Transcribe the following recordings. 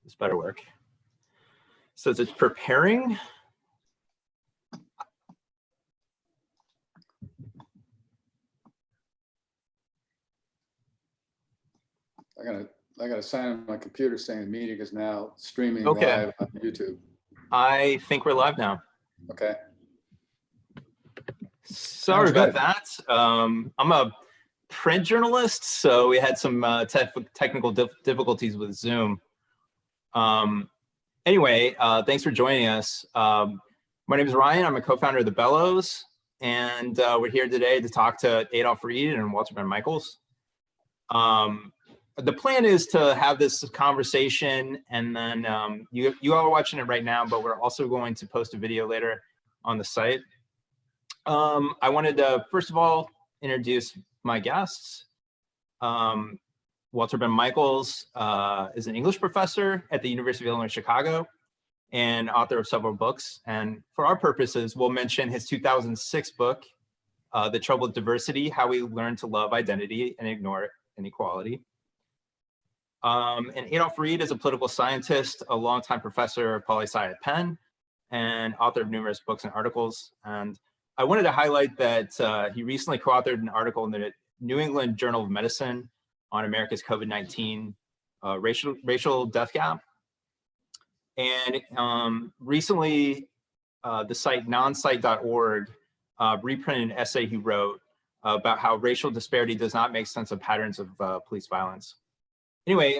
This better work. So it's preparing. I gotta sign on my computer saying the meeting is now streaming Okay. live on YouTube. I think we're live now. Okay. Sorry about that. I'm a print journalist, so we had some technical difficulties with Zoom. Anyway, thanks for joining us. My name is Ryan. I'm a co-founder of the Bellows, and we're here today to talk to Adolph and Walter Benn Michaels. The plan is to have this conversation, and then you all are watching it right now, but we're also going to post a video later on the site. I wanted to, first of all, introduce my guests. Walter Benn Michaels is an English professor at the University of Illinois, Chicago, and author of several books. And for our purposes, we'll mention his 2006 book, The Trouble with Diversity, How We Learn to Love Identity and Ignore Inequality. And Adolph Reed is a political scientist, a longtime professor of poli-sci at Penn, and author of numerous books and articles. And I wanted to highlight that he recently co-authored an article in the New England Journal of Medicine on America's COVID-19 racial death gap. And recently, the site nonsite.org reprinted an essay he wrote about how racial disparity does not make sense of patterns of police violence. Anyway,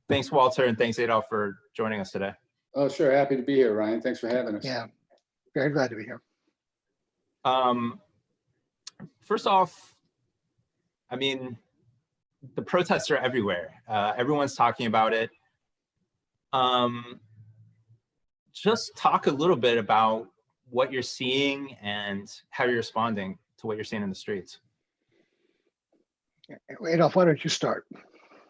thanks, Walter, and thanks, Adolph, for joining us today. Oh, sure. Happy to be here, Ryan. Thanks for having us. Yeah, very glad to be here. First off, I mean, the protests are everywhere. Everyone's talking about it. Just talk a little bit about what you're seeing and how you're responding to what you're seeing in the streets. Adolph, why don't you start?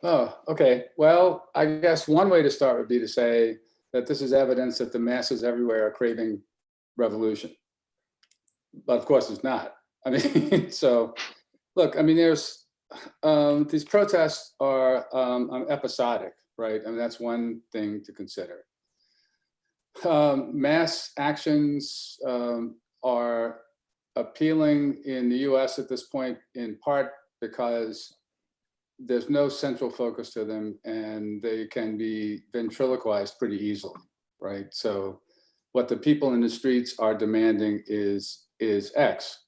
Oh, okay. Well, I guess one way to start would be to say that this is evidence that the masses everywhere are craving revolution. But of course it's not. I mean, so look, I mean, there's these protests are episodic, right? I mean, that's one thing to consider. Mass actions are appealing in the US at this point, in part because there's no central focus to them and they can be ventriloquized pretty easily, right? So what the people in the streets are demanding is X.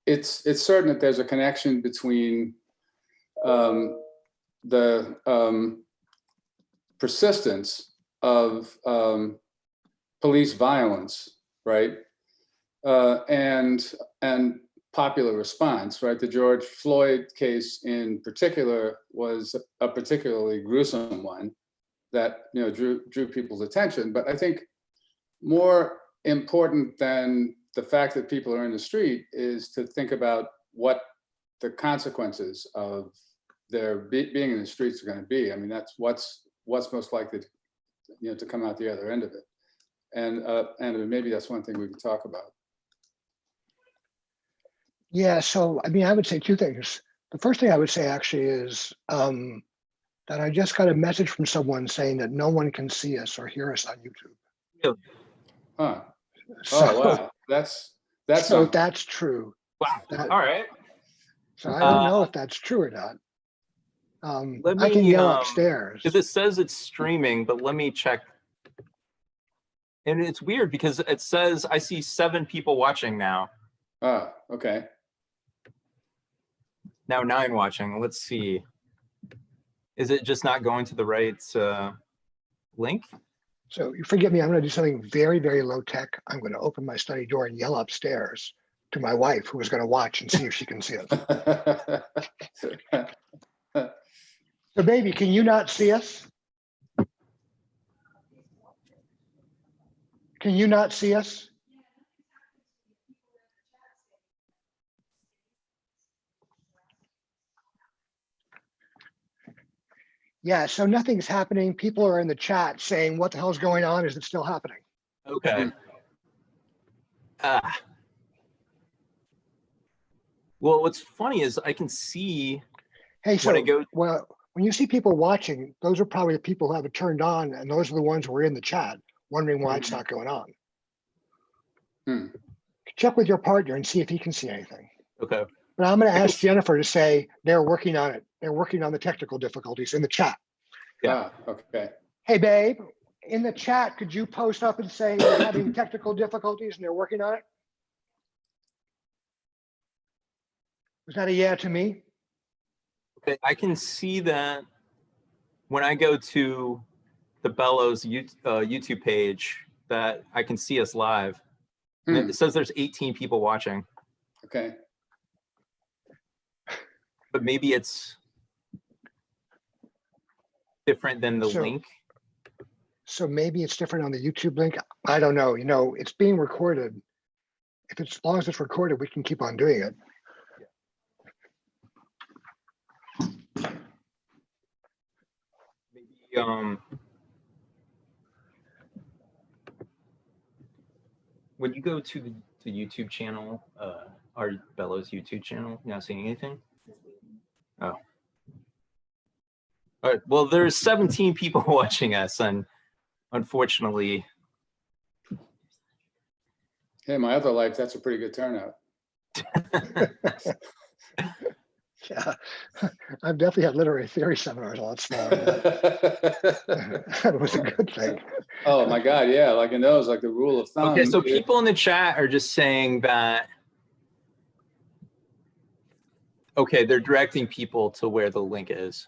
It's certain that there's a connection between the persistence of police violence, right, and popular response, right? The George Floyd case in particular was a particularly gruesome one that drew people's attention. But I think more important than the fact that people are in the street is to think about what the consequences of their being in the streets are going to be. I mean, that's what's most likely to come out the other end of it. And maybe that's one thing we can talk about. Yeah, so I mean, I would say two things. The first thing I would say actually is that I just got a message from someone saying that no one can see us or hear us on YouTube. Really? Huh. So, oh, wow. That's so that's true. Wow. That, all right. So I don't know if that's true or not. I can yell upstairs. Because it says it's streaming, but let me check. And it's weird because it says I see 7 people watching now. Oh, okay. Now 9 watching. Let's see. Is it just not going to the right link? So you forgive me, I'm going to do something very, very low tech. I'm going to open my study door and yell upstairs to my wife, who is going to watch and see if she can see us. So baby, can you not see us? Can you not see us? Yeah, so nothing's happening. People are in the chat saying, what the hell's going on? Is it still happening? Okay. Well, what's funny is I can see Hey, so when I go. well, when you see people watching, those are probably the people who have it turned on, and those are the ones who are in the chat wondering why it's not going on. Check with your partner and see if he can see anything. Okay. But I'm going to ask Jennifer to say they're working on it. They're working on the technical difficulties in the chat. Yeah. Okay. Hey, babe, in the chat, could you post up and say they're having technical difficulties and they're working on it? Was that a yeah to me? Okay, I can see that when I go to the Bellows YouTube page, that I can see us live. And it says there's 18 people watching. Okay. But maybe it's different than the link. So maybe it's different on the YouTube link. I don't know. You know, it's being recorded. If it's, as long as it's recorded, we can keep on doing it. Maybe when you go to the YouTube channel, our Bellows YouTube channel, you're not seeing anything? Oh. All right. Well, there's 17 people watching us, and unfortunately. Hey, my other life, that's a pretty good turnout. Yeah, I've definitely had literary theory seminars a lot smaller. That was a good thing. Oh my God, yeah, like in those, like the rule of thumb. Okay, so people in the chat are just saying that, okay, they're directing people to where the link is.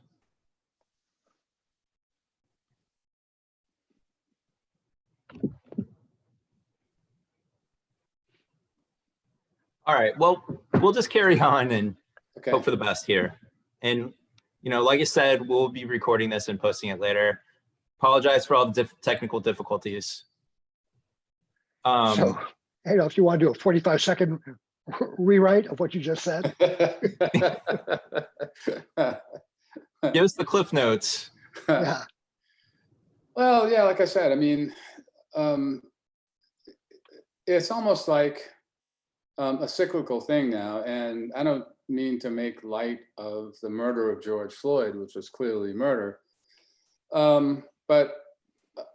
All right, well, we'll just carry on and hope for the best here. And, you know, like I said, we'll be recording this and posting it later. Apologize for all the technical difficulties. So, hey, if you want to do a 45-second rewrite of what you just said. Give us the cliff notes. Yeah. Well, yeah, like I said, I mean, it's almost like a cyclical thing now, and I don't mean to make light of the murder of George Floyd, which was clearly murder, but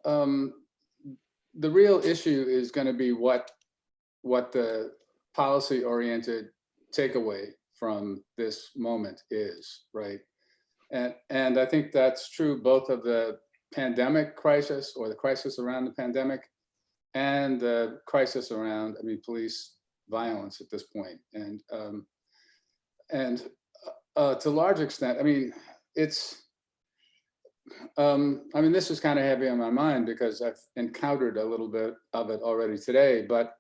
the real issue is going to be what the policy-oriented takeaway from this moment is, right? And I think that's true both of the pandemic crisis, or the crisis around the pandemic, and the crisis around, I mean, police violence at this point. And to a large extent, I mean, it's, I mean, this is kind of heavy on my mind because I've encountered a little bit of it already today, but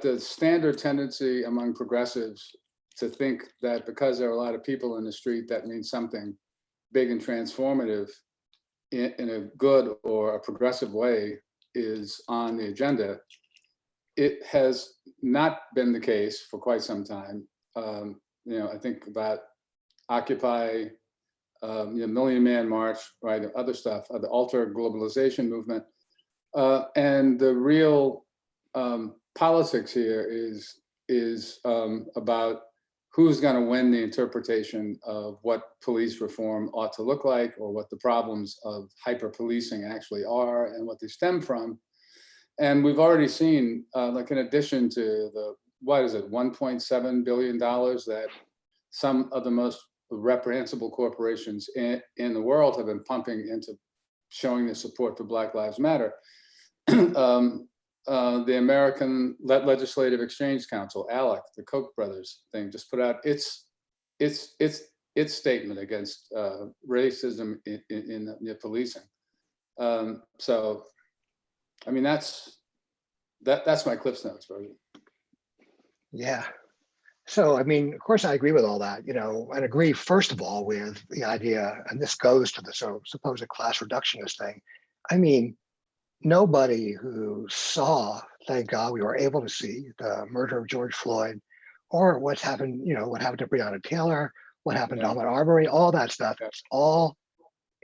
the standard tendency among progressives to think that because there are a lot of people in the street, that means something big and transformative in a good or a progressive way is on the agenda. It has not been the case for quite some time. You know, I think about Occupy, you know, Million Man March, right, other stuff, the alter globalization movement. And the real politics here is about who's going to win the interpretation of what police reform ought to look like, or what the problems of hyper-policing actually are and what they stem from. And we've already seen, like in addition to the, what is it, $1.7 billion that some of the most reprehensible corporations in the world have been pumping into showing their support for Black Lives Matter. The American Legislative Exchange Council, ALEC, the Koch brothers thing, just put out its statement against racism in the policing. So, I mean, that's my Cliff's Notes version. Yeah. So, I mean, of course, I agree with all that, you know, and agree, first of all, with the idea, and this goes to the supposed class reductionist thing. I mean, nobody who saw, thank God we were able to see the murder of George Floyd, or what's happened, you know, what happened to Breonna Taylor, what happened to Ahmaud Arbery, all that stuff. It's all,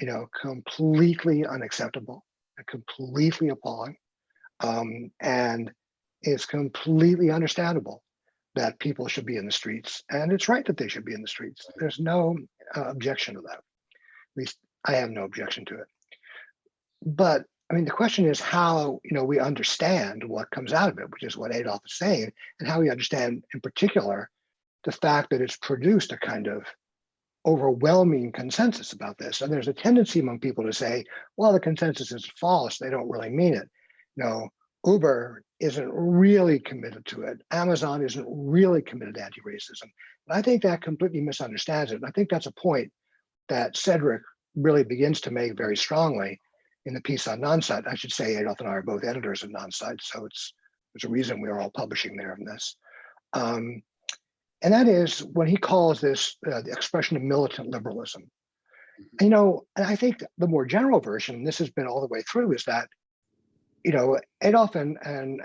you know, completely unacceptable and completely appalling. And it's completely understandable that people should be in the streets. And it's right that they should be in the streets. There's no objection to that. least I have no objection to it. But I mean, the question is how, we understand what comes out of it, which is what Adolph is saying, and how we understand in particular the fact that it's produced a kind of overwhelming consensus about this. And there's a tendency among people to say, well, the consensus is false. They don't really mean it. Uber isn't really committed to it. Amazon isn't really committed to anti-racism. But I think that completely misunderstands it. And I think that's a point that Cedric really begins to make very strongly in the piece on Nonsite. I should say Adolph and I are both editors of Nonsite, so there's a reason we're all publishing there in this. And that is when he calls this the expression of militant liberalism. And I think the more general version, and this has been all the way through, is that Adolph and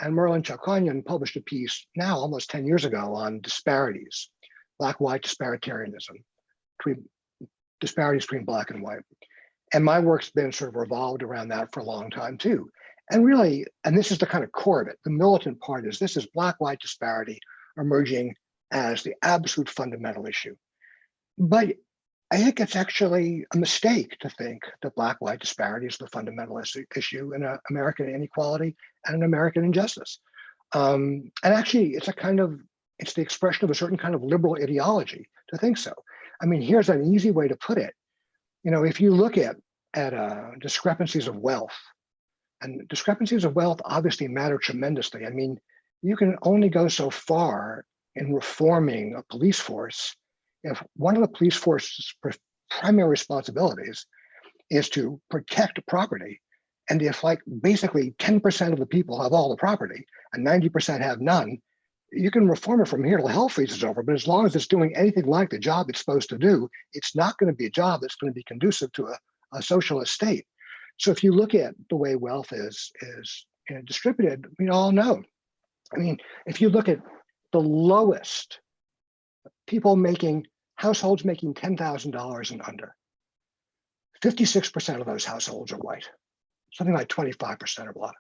Merlin Chakwanyan published a piece now almost 10 years ago on disparities, black-white disparitarianism, disparities between black and white. And my work's been sort of revolved around that for a long time too. And really, and this is the kind of core of it, the militant part is this is black-white disparity emerging as the absolute fundamental issue. But I think it's actually a mistake to think that black-white disparity is the fundamental issue in American inequality and in American injustice. And actually, it's the expression of a certain kind of liberal ideology to think so. I mean, here's an easy way to put it. If you look at discrepancies of wealth, and discrepancies of wealth obviously matter tremendously. I mean, you can only go so far in reforming a police force if one of the police force's primary responsibilities is to protect property. And if basically 10% of the people have all the property and 90% have none, you can reform it from here till hell freezes over. But as long as it's doing anything like the job it's supposed to do, it's not going to be a job that's going to be conducive to a socialist state. So if you look at the way wealth is distributed, we all know. I mean, if you look at the lowest households making $10,000 and under, 56% of those households are white. Something like 25% are black.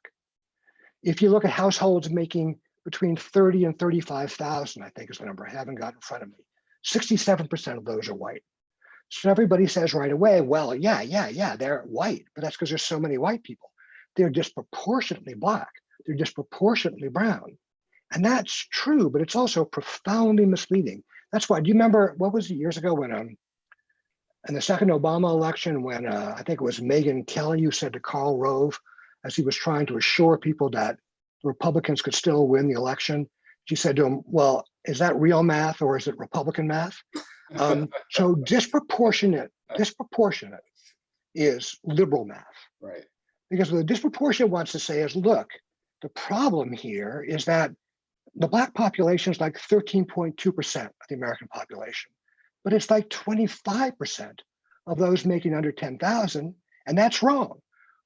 If you look at households making between 30 and 35,000, I think is the number I haven't got in front of me, 67% of those are white. So everybody says right away, well, yeah, they're white, but that's because there's so many white people. They're disproportionately black. They're disproportionately brown. And that's true, but it's also profoundly misleading. That's why, do you remember, what was it years ago when, in the second Obama election, when I think it was Megyn Kelly who said to Karl Rove, as he was trying to assure people that Republicans could still win the election, she said to him, well, is that real math or is it Republican math? So disproportionate is liberal math. Right. Because what the disproportionate wants to say is, look, the problem here is that the black population is like 13.2% of the American population, but it's like 25% of those making under 10,000, and that's wrong.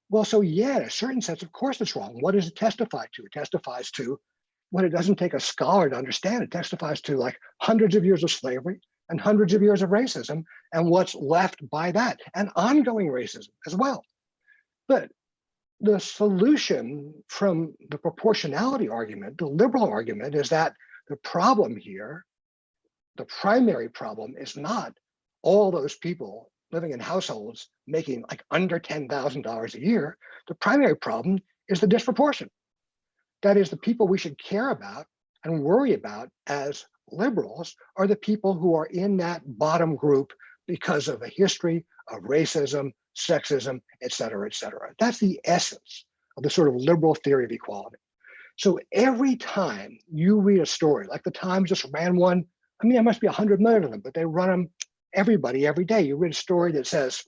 Well, so yeah, in a certain sense, of course it's wrong. What does it testify to? It testifies to what it doesn't take a scholar to understand. It testifies to like hundreds of years of slavery and hundreds of years of racism and what's left by that, and ongoing racism as well. But the solution from the proportionality argument, the liberal argument, is that the problem here, the primary problem, is not all those people living in households making like under $10,000 a year. The primary problem is the disproportion. That is, the people we should care about and worry about as liberals are the people who are in that bottom group because of a history of racism, sexism, et cetera, et cetera. That's the essence of the sort of liberal theory of equality. So every time you read a story, like the Times just ran one, I mean, there must be 100 million of them, but they run them everybody every day. You read a story that says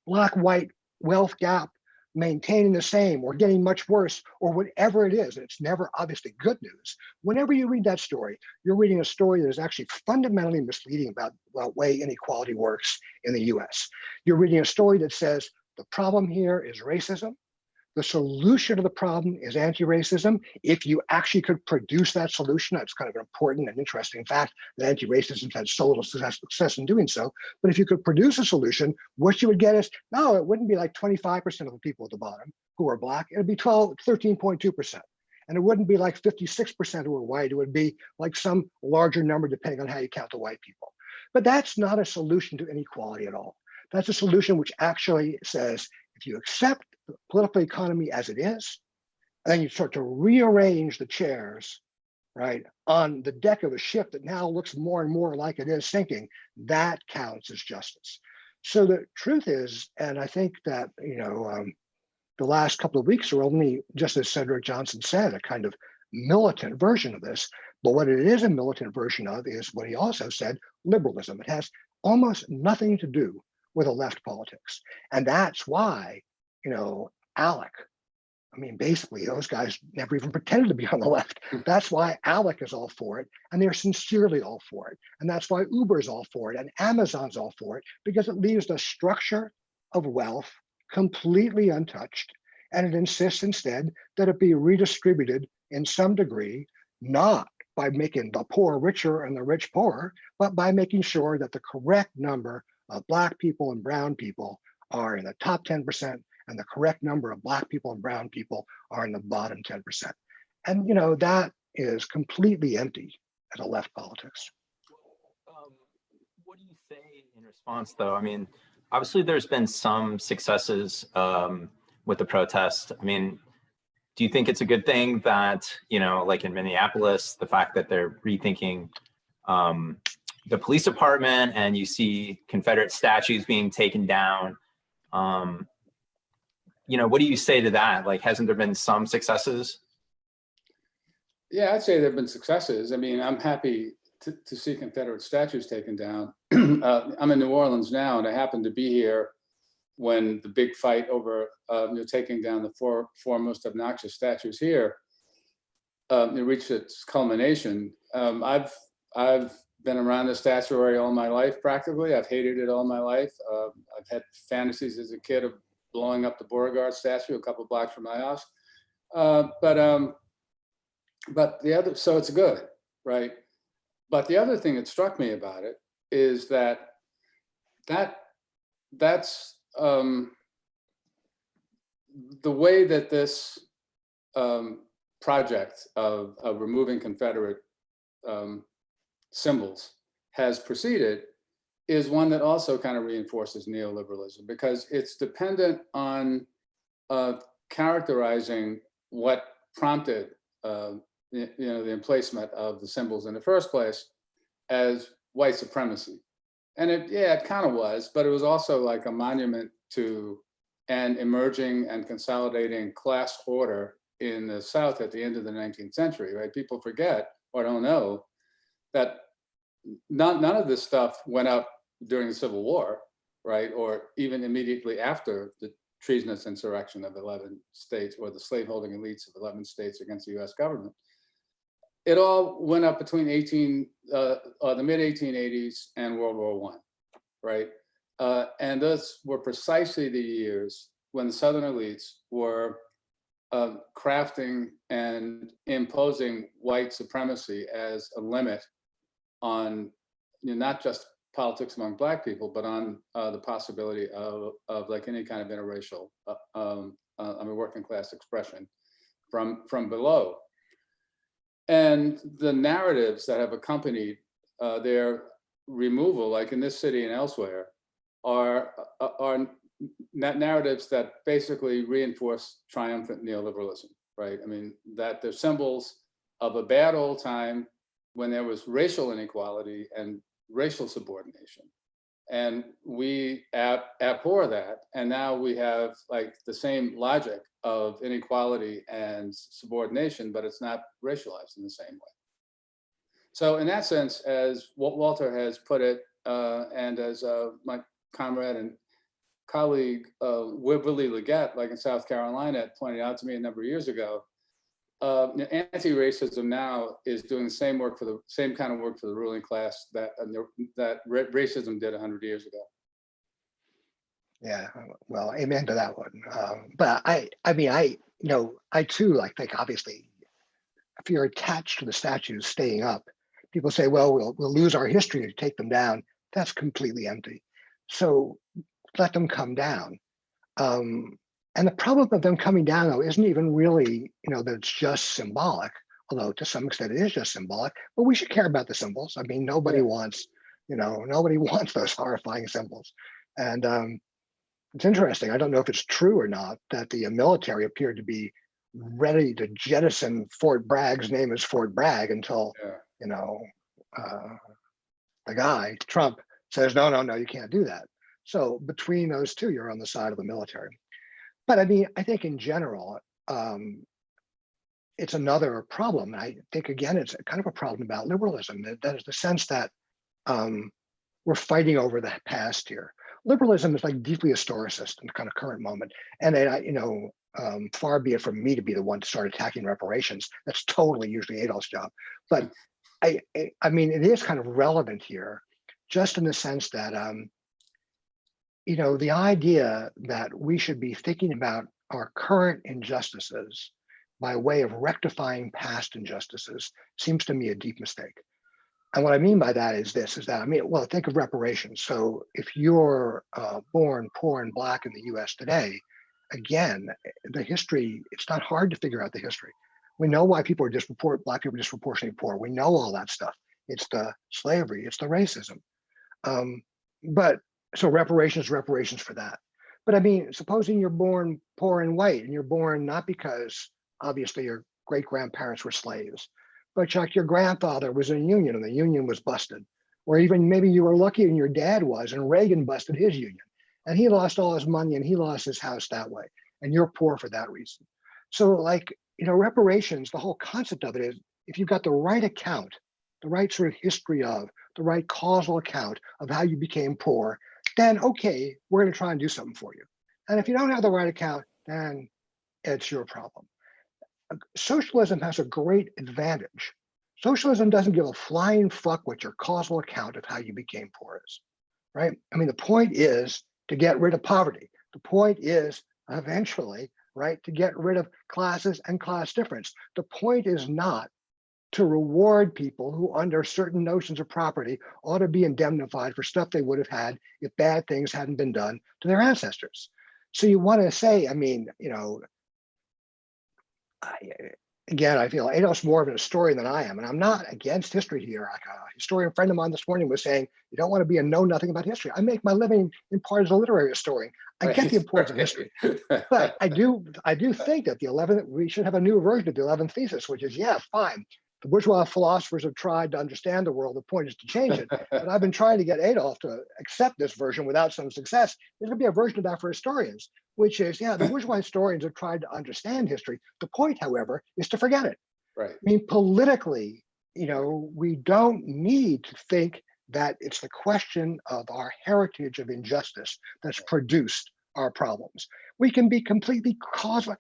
black-white wealth gap maintaining the same or getting much worse or whatever it is. It's never obviously good news. Whenever you read that story, you're reading a story that is actually fundamentally misleading about the way inequality works in the US. You're reading a story that says the problem here is racism. The solution to the problem is anti-racism. If you actually could produce that solution, that's kind of an important and interesting fact that anti-racism had so little success in doing so. But if you could produce a solution, what you would get is, no, it wouldn't be like 25% of the people at the bottom who are black. It would be 13.2%. And it wouldn't be like 56% who are white. It would be like some larger number depending on how you count the white people. But that's not a solution to inequality at all. That's a solution which actually says, if you accept the political economy as it is, and then you start to rearrange the chairs, right, on the deck of a ship that now looks more and more like it is sinking, that counts as justice. So the truth is, and I think that, the last couple of weeks are only, just as Cedric Johnson said, a kind of militant version of this. But what it is a militant version of is what he also said, liberalism. It has almost nothing to do with a left politics. And that's why, ALEC, basically those guys never even pretended to be on the left. That's why ALEC is all for it. And they're sincerely all for it. And that's why Uber's all for it and Amazon's all for it, because it leaves the structure of wealth completely untouched. And it insists instead that it be redistributed in some degree, not by making the poor richer and the rich poorer, but by making sure that the correct number of Black people and brown people are in the top 10%, and the correct number of Black people and brown people are in the bottom 10%. And that is completely empty as a left politics. What do you say in response, though? Obviously there's been some successes with the protest. Do you think it's a good thing that, like in Minneapolis, the fact that they're rethinking the police department and you see Confederate statues being taken down? What do you say to that? Like, hasn't there been some successes? Yeah, I'd say there have been successes. I'm happy to see Confederate statues taken down. I'm in New Orleans now, and I happen to be here when the big fight over taking down the four most obnoxious statues here it reached its culmination. I've been around the statuary all my life, practically. I've hated it all my life. I've had fantasies as a kid of blowing up the Beauregard statue a couple blocks from my house. But the other, so it's good, right? But the other thing that struck me about it is that's the way that this project of removing Confederate symbols has proceeded is one that also kind of reinforces neoliberalism, because it's dependent on characterizing what prompted the emplacement of the symbols in the first place as white supremacy. And it kind of was, but it was also like a monument to an emerging and consolidating class order in the South at the end of the 19th century, right? People forget or don't know that none of this stuff went up during the Civil War, right? Or even immediately after the treasonous insurrection of 11 states, or the slaveholding elites of 11 states against the US government. It all went up between the mid 1880s and World War I, right? And those were precisely the years when the Southern elites were crafting and imposing white supremacy as a limit on not just politics among Black people, but on the possibility of like any kind of interracial, working class expression from below. And the narratives that have accompanied their removal, like in this city and elsewhere, are narratives that basically reinforce triumphant neoliberalism, right? That they're symbols of a bad old time when there was racial inequality and racial subordination. And we abhor that. And now we have like the same logic of inequality and subordination, but it's not racialized in the same way. So in that sense, as Walter has put it, and as my comrade and colleague, Willie Leggett, like in South Carolina, pointed out to me a number of years ago, anti-racism now is doing the same work for the same kind of work for the ruling class that racism did 100 years ago. Yeah, well, amen to that one. But I too, think obviously, if you're attached to the statues staying up, people say, well, we'll lose our history to take them down. That's completely empty. So let them come down. And the problem of them coming down, though, isn't even really, that it's just symbolic, although to some extent it is just symbolic, but we should care about the symbols. Nobody wants, nobody wants those horrifying symbols. And it's interesting. I don't know if it's true or not that the military appeared to be ready to jettison Fort Bragg's name as Fort Bragg until, you know, the guy, Trump, says, no, no, no, you can't do that. So between those two, you're on the side of the military. But I mean, I think in general, it's another problem. I think, again, it's kind of a problem about liberalism. That is the sense that we're fighting over the past here. Liberalism is like deeply historicist in the kind of current moment. And then, you know, far be it from me to be the one to start attacking reparations. That's totally usually Adolph's job. But I mean, it is kind of relevant here, just in the sense that, you know, the idea that we should be thinking about our current injustices by way of rectifying past injustices seems to me a deep mistake. And what I mean by that is this, is that, I mean, well, think of reparations. So if you're born poor and Black in the US today, again, the history, it's not hard to figure out the history. We know why people are Black people are disproportionately poor. We know all that stuff. It's the slavery, it's the racism. But so reparations for that. But I mean, supposing you're born poor and white, and you're born not because obviously your great grandparents were slaves, but like your grandfather was in a union and the union was busted. Or even maybe you were lucky and your dad was, and Reagan busted his union. And he lost all his money and he lost his house that way. And you're poor for that reason. So like, you know, reparations, the whole concept of it is, if you've got the right account, the right sort of history of, the right causal account of how you became poor, then okay, we're going to try and do something for you. And if you don't have the right account, then it's your problem. Socialism has a great advantage. Socialism doesn't give a flying fuck what your causal account of how you became poor is, right? I mean, the point is to get rid of poverty. The point is eventually, right, to get rid of classes and class difference. The point is not to reward people who, under certain notions of property, ought to be indemnified for stuff they would have had if bad things hadn't been done to their ancestors. So you want to say, I mean, you know, again, I feel Adolph's more of a historian than I am, and I'm not against history here. Like a historian friend of mine this morning was saying, you don't want to be a know-nothing about history. I make my living in part as a literary historian. I get the importance of history, but I do think that we should have a new version of the 11th thesis, which is, yeah, fine. The bourgeois philosophers have tried to understand the world. The point is to change it. But I've been trying to get Adolph to accept this version without some success. There's going to be a version of that for historians, which is, yeah, the bourgeois historians have tried to understand history. The point, however, is to forget it. Right. I mean, politically, you know, we don't need to think that it's the question of our heritage of injustice that's produced our problems. We can be completely causal.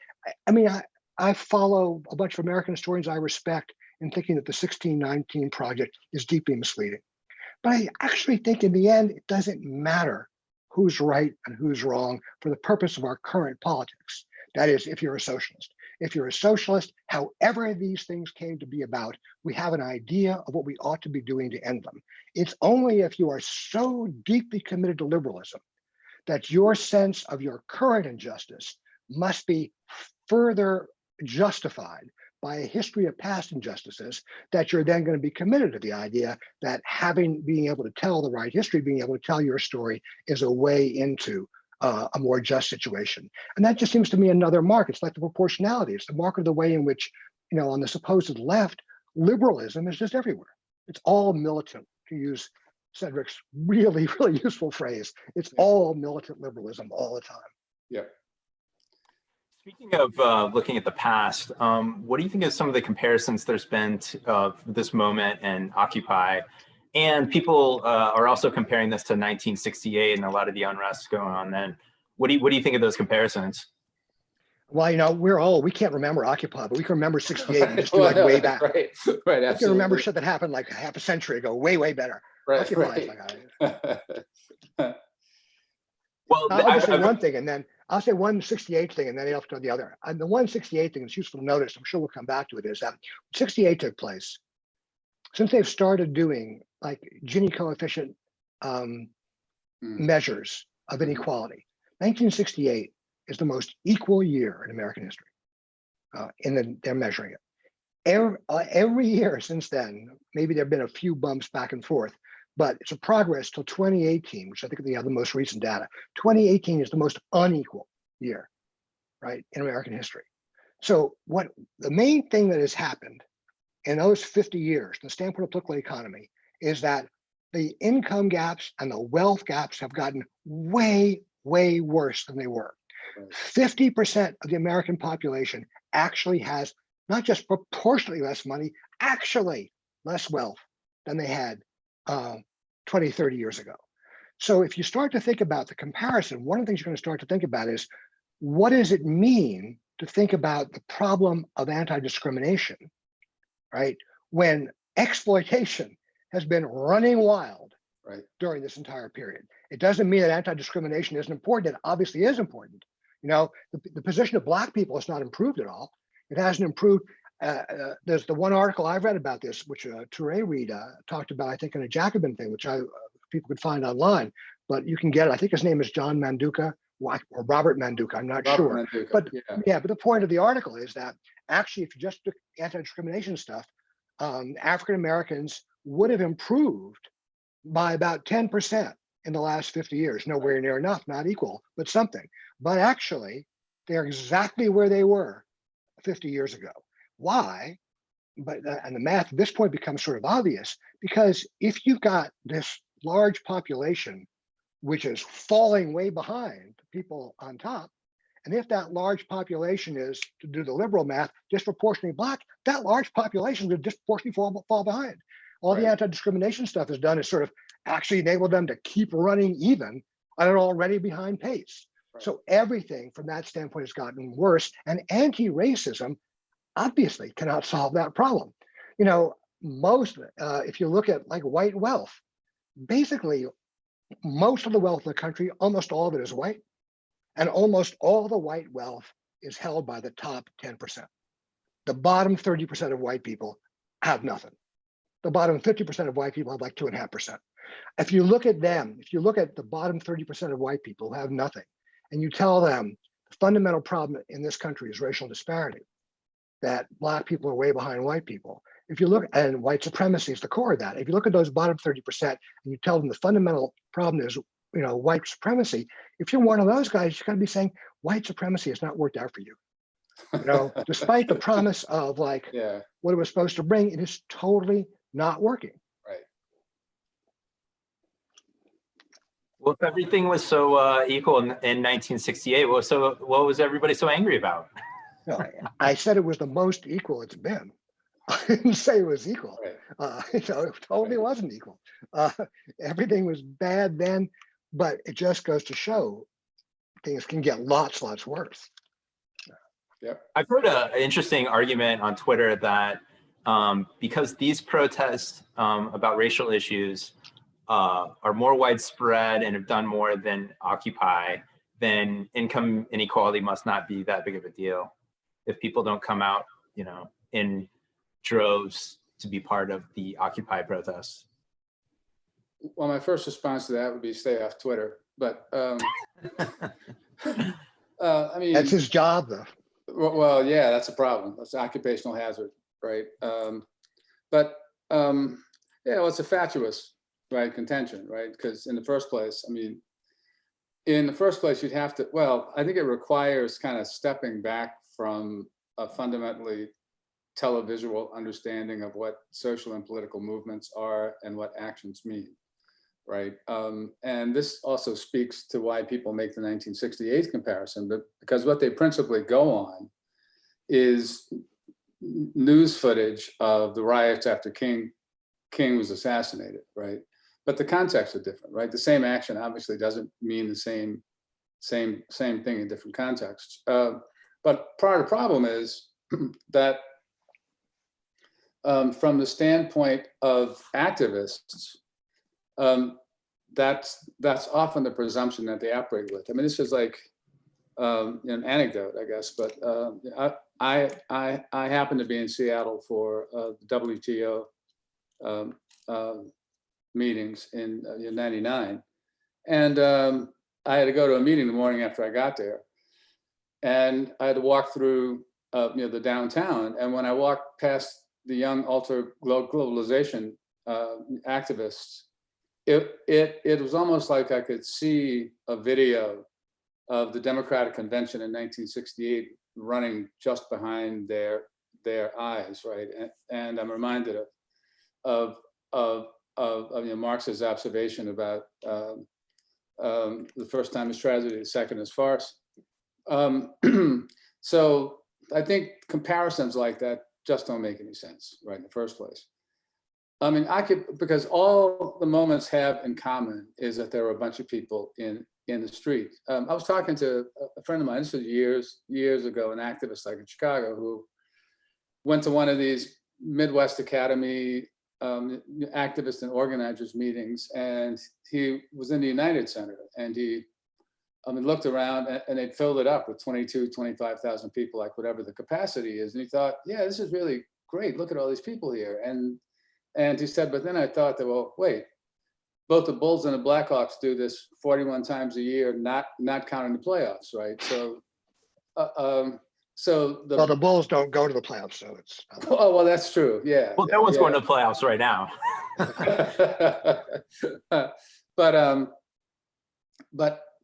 I mean, I follow a bunch of American historians I respect in thinking that the 1619 project is deeply misleading. But I actually think in the end, it doesn't matter who's right and who's wrong for the purpose of our current politics. That is, if you're a socialist. If you're a socialist, however these things came to be about, we have an idea of what we ought to be doing to end them. It's only if you are so deeply committed to liberalism that your sense of your current injustice must be further justified by a history of past injustices, that you're then going to be committed to the idea that being able to tell the right history, being able to tell your story is a way into a more just situation. And that just seems to me another mark. It's like the proportionality. It's the mark of the way in which, you know, on the supposed left, liberalism is just everywhere. It's all militant, to use Cedric's really, really useful phrase. It's all militant liberalism all the time. Yeah. Speaking of looking at the past, what do you think of some of the comparisons there's been of this moment and Occupy? And people are also comparing this to 1968 and a lot of the unrest going on then. What do you think of those comparisons? Well, you know, we can't remember Occupy, but we can remember 68 and just do like way back. Right, absolutely. We can remember shit that happened like half a century ago, way, way better. Right, Occupy is like, well, I'll just say one thing, and then I'll say 168 thing, and then I'll go to the other. And the 168 thing is useful to notice. I'm sure we'll come back to it. Is that 68 took place since they've started doing like Gini coefficient measures of inequality. 1968 is the most equal year in American history. They're measuring it. Every year since then, maybe there've been a few bumps back and forth, but it's a progress till 2018, which I think they have the most recent data. 2018 is the most unequal year, right, in American history. So what the main thing that has happened in those 50 years, from the standpoint of political economy, is that the income gaps and the wealth gaps have gotten way, way worse than they were. 50% of the American population actually has not just proportionally less money, actually less wealth than they had 20, 30 years ago. So if you start to think about the comparison, one of the things you're going to start to think about is, what does it mean to think about the problem of anti-discrimination, right? When exploitation has been running wild during this entire period. It doesn't mean that anti-discrimination isn't important. It obviously is important. You know, the position of Black people has not improved at all. It hasn't improved. There's the one article I've read about this, which Touré Reed talked about, I think, in a Jacobin thing, which people could find online, but you can get it. I think his name is John Manduka or Robert Manduka, I'm not sure. Manduka, but yeah, but the point of the article is that actually, if you just look at anti-discrimination stuff, African Americans would have improved by about 10% in the last 50 years. Nowhere near enough, not equal, but something. But actually, they're exactly where they were 50 years ago. Why? But and the math at this point becomes sort of obvious, because if you've got this large population which is falling way behind the people on top, and if that large population is, to do the liberal math, disproportionately Black, that large population would disproportionately fall behind. All the anti-discrimination stuff is done is sort of actually enable them to keep running even on an already behind pace. So everything from that standpoint has gotten worse, and anti-racism obviously cannot solve that problem. You know, most, if you look at like white wealth, basically most of the wealth in the country, almost all of it is white, and almost all the white wealth is held by the top 10%. The bottom 30% of white people have nothing. The bottom 50% of white people have like 2.5%. If you look at them, if you look at the bottom 30% of white people who have nothing, and you tell them the fundamental problem in this country is racial disparity, that Black people are way behind white people. If you look, and white supremacy is the core of that. If you look at those bottom 30% and you tell them the fundamental problem is, you know, white supremacy, if you're one of those guys, you got to be saying white supremacy has not worked out for you. You know, despite the promise of like what it was supposed to bring, it is totally not working. Well, if everything was so equal in 1968, what was everybody so angry about? No, I said it was the most equal it's been. I didn't say it was equal. It totally wasn't equal. Everything was bad then, but it just goes to show things can get lots worse. I've heard an interesting argument on Twitter that because these protests about racial issues are more widespread and have done more than Occupy, then income inequality must not be that big of a deal. If people don't come out, you know, in droves to be part of the Occupy protests. Well, my first response to that would be stay off Twitter, but I mean, that's his job, though. Well, yeah, that's a problem. That's an occupational hazard, right? Yeah, well, it's a fatuous, contention, right? Because in the first place, I mean, you'd have to, well, I think it requires kind of stepping back from a fundamentally televisual understanding of what social and political movements are and what actions mean, right? And this also speaks to why people make the 1968 comparison, but because what they principally go on is news footage of the riots after King was assassinated, right? But the contexts are different, right? The same action obviously doesn't mean the same thing in different contexts. But part of the problem is that from the standpoint of activists, that's often the presumption that they operate with. I mean, this is like an anecdote, I guess, but I happened to be in Seattle for the WTO meetings in '99, and I had to go to a meeting the morning after I got there, and I had to walk through the downtown. And when I walked past the young ultra globalization activists, it was almost like I could see a video of the Democratic Convention in 1968 running just behind their eyes, right? And I'm reminded of Marx's observation about the first time is tragedy, the second is farce. So I think comparisons like that just don't make any sense, right, in the first place. I mean, because all the moments have in common is that there were a bunch of people in the street. I was talking to a friend of mine, this was years ago, an activist like in Chicago, who went to one of these Midwest Academy activists and organizers meetings, and he was in the United Center, and he looked around, and they'd filled it up with 25,000 people, like whatever the capacity is. And he thought, yeah, this is really great. Look at all these people here. And he said, but then I thought that, well, wait, both the Bulls and the Blackhawks do this 41 times a year, not counting the playoffs, right? So, well, the Bulls don't go to the playoffs, so it's. Oh, well, that's true. Yeah. Well, no one's going to the playoffs right now.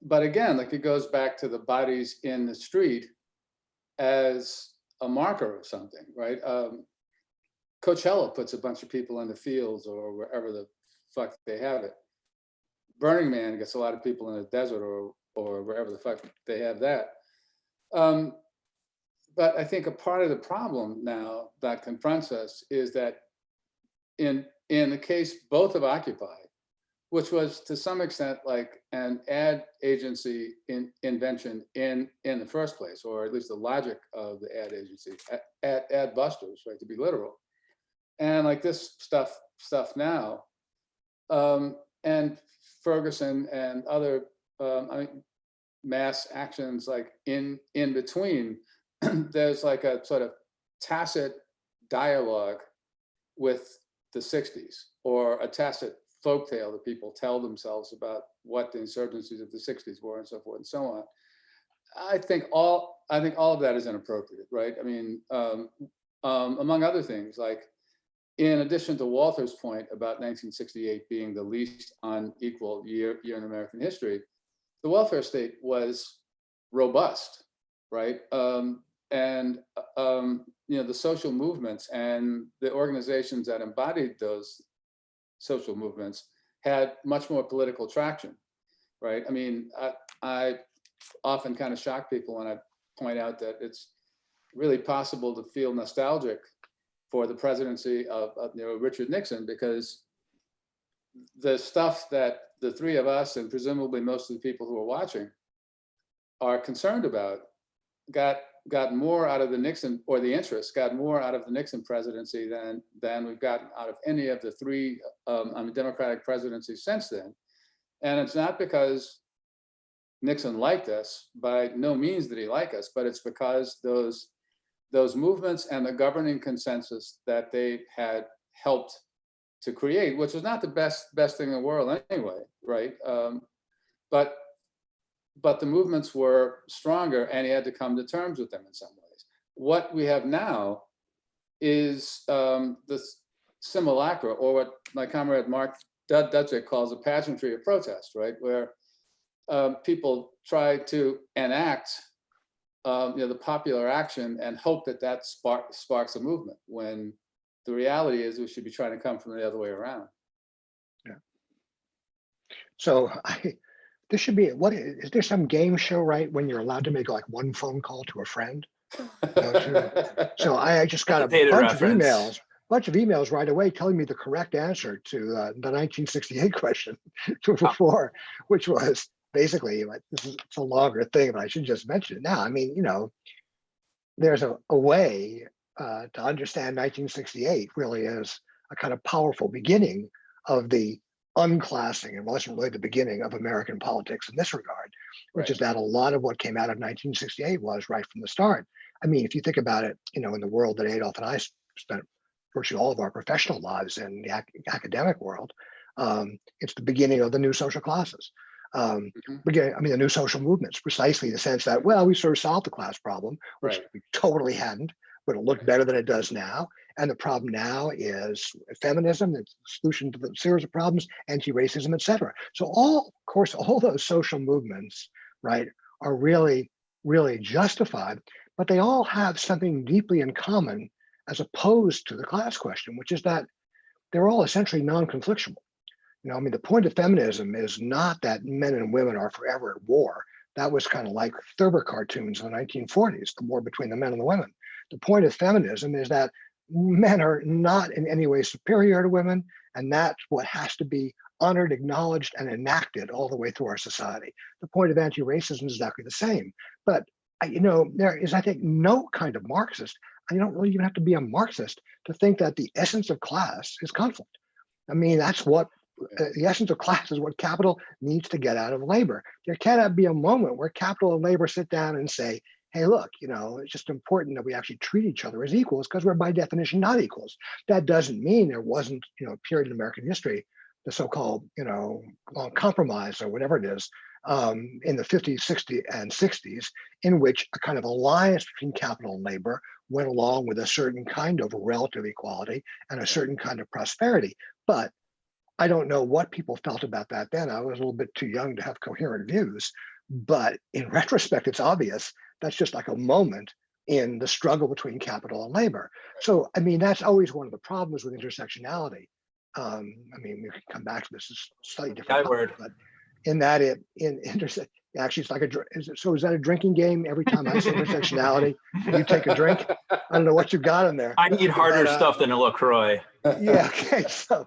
But again, like it goes back to the bodies in the street as a marker of something, right? Coachella puts a bunch of people in the fields or wherever the fuck they have it. Burning Man gets a lot of people in the desert or wherever the fuck they have that. But I think a part of the problem now that confronts us is that in the case both of Occupy, which was to some extent like an ad agency invention in the first place, or at least the logic of the ad agency, ad busters, right, to be literal. And like this stuff now, and Ferguson and other mass actions like in between, there's like a sort of tacit dialogue with the 60s, or a tacit folktale that people tell themselves about what the insurgencies of the 60s were and so forth and so on. I think all of that is inappropriate, right? I mean, among other things, like in addition to Walter's point about 1968 being the least unequal year in American history, the welfare state was robust, right? The social movements and the organizations that embodied those social movements had much more political traction, right? I mean, I often kind of shock people when I point out that it's really possible to feel nostalgic for the presidency of Richard Nixon, because the stuff that the three of us and presumably most of the people who are watching are concerned about got more out of the Nixon, or the interest got more out of the Nixon presidency than we've gotten out of any of the three Democratic presidencies since then. And it's not because Nixon liked us, by no means did he like us, but it's because those movements and the governing consensus that they had helped to create, which was not the best thing in the world anyway, right? But the movements were stronger, and he had to come to terms with them in some ways. What we have now is the simulacra, or what my comrade Mark Dudzik calls a pageantry of protest, right? Where people try to enact the popular action and hope that sparks a movement, when the reality is we should be trying to come from the other way around. Yeah. So this should be, is there some game show, right, when you're allowed to make like one phone call to a friend? So I just got a bunch of emails right away telling me the correct answer to the 1968 question before, which was basically, like, it's a longer thing, but I should just mention it now. I mean, there's a way to understand 1968 really as a kind of powerful beginning of the unclassing, and wasn't really the beginning of American politics in this regard, which is that a lot of what came out of 1968 was right from the start. I mean, if you think about it, in the world that Adolph and I spent virtually all of our professional lives in, the academic world, it's the beginning of the new social classes. The new social movements, precisely in the sense that, well, we sort of solved the class problem, which we totally hadn't, but it looked better than it does now. And the problem now is feminism, the solution to the series of problems, anti-racism, et cetera. So of course, all those social movements, right, are really, really justified, but they all have something deeply in common as opposed to the class question, which is that they're all essentially non-conflictual. You know, I mean, the point of feminism is not that men and women are forever at war. That was kind of like Thurber cartoons in the 1940s, the war between the men and the women. The point of feminism is that men are not in any way superior to women, and that's what has to be honored, acknowledged, and enacted all the way through our society. The point of anti-racism is exactly the same. But you know, there is, I think, no kind of Marxist. You don't really even have to be a Marxist to think that the essence of class is conflict. I mean, that's what the essence of class is, what capital needs to get out of labor. There cannot be a moment where capital and labor sit down and say, hey, look, you know, it's just important that we actually treat each other as equals, because we're by definition not equals. That doesn't mean there wasn't, you know, a period in American history, the so-called, you know, compromise or whatever it is, in the 50s, 60s, and 60s, in which a kind of alliance between capital and labor went along with a certain kind of relative equality and a certain kind of prosperity. But I don't know what people felt about that then. I was a little bit too young to have coherent views, but in retrospect, it's obvious that's just like a moment in the struggle between capital and labor. So, I mean, that's always one of the problems with intersectionality. I mean, we can come back to this, it's slightly different, topic, but in that actually it's like so is that a drinking game? Every time I say intersectionality, you take a drink? I don't know what you got in there. I need harder stuff than a LaCroix. Yeah, okay, so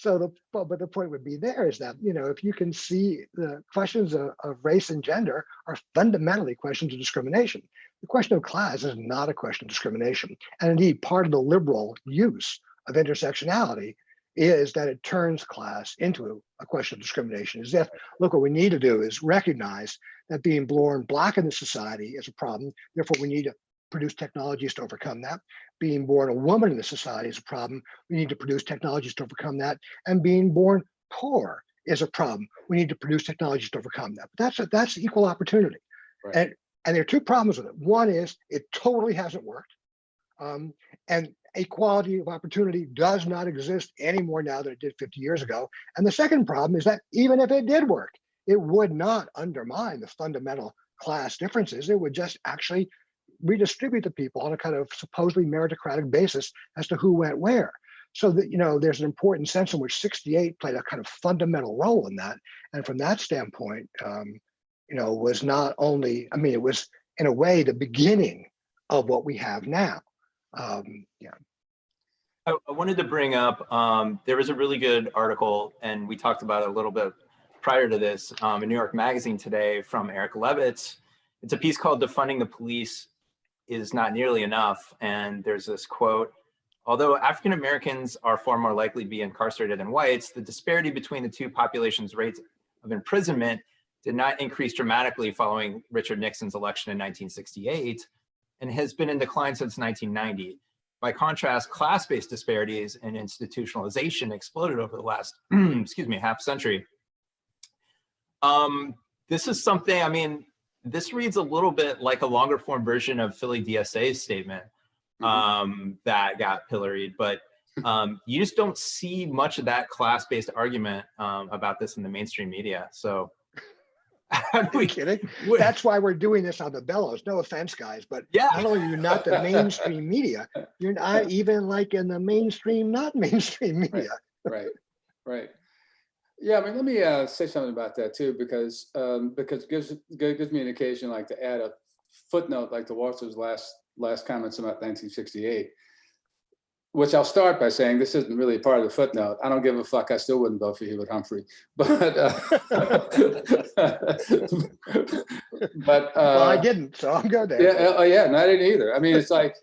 but the point would be there is that, you know, if you can see the questions of race and gender are fundamentally questions of discrimination. The question of class is not a question of discrimination. And indeed, part of the liberal use of intersectionality is that it turns class into a question of discrimination. As if, look, what we need to do is recognize that being born Black in the society is a problem. Therefore, we need to produce technologies to overcome that. Being born a woman in the society is a problem. We need to produce technologies to overcome that. And being born poor is a problem. We need to produce technologies to overcome that. But that's equal opportunity. Right. And there are two problems with it. One is it totally hasn't worked. And equality of opportunity does not exist any more now than it did 50 years ago. And the second problem is that even if it did work, it would not undermine the fundamental class differences. It would just actually redistribute the people on a kind of supposedly meritocratic basis as to who went where. So that, you know, there's an important sense in which 68 played a kind of fundamental role in that. And from that standpoint, you know, was not only, I mean, it was in a way the beginning of what we have now. Yeah. I wanted to bring up, there was a really good article, and we talked about it a little bit prior to this, in New York Magazine today from Eric Levitz. It's a piece called "Defunding the Police is Not Nearly Enough." And there's this quote: "Although African Americans are far more likely to be incarcerated than whites, the disparity between the two populations' rates of imprisonment did not increase dramatically following Richard Nixon's election in 1968 and has been in decline since 1990. By contrast, class-based disparities and institutionalization exploded over the last, excuse me, half century." This is something, I mean, this reads a little bit like a longer form version of Philly DSA's statement that got pilloried, but you just don't see much of that class-based argument about this in the mainstream media. So, are you kidding? That's why we're doing this on the Bellows. No offense, guys, but yeah. Not only are you not the mainstream media, you're not even like in the mainstream, not mainstream media. Right. Yeah, I mean, let me say something about that too, because it gives me an occasion, like, to add a footnote, like to Walter's last comments about 1968. Which I'll start by saying this isn't really part of the footnote. I don't give a fuck. I still wouldn't vote for Hewitt Humphrey. But well, I didn't, so I'm good there. Yeah, yeah, no, I didn't either. I mean, it's like,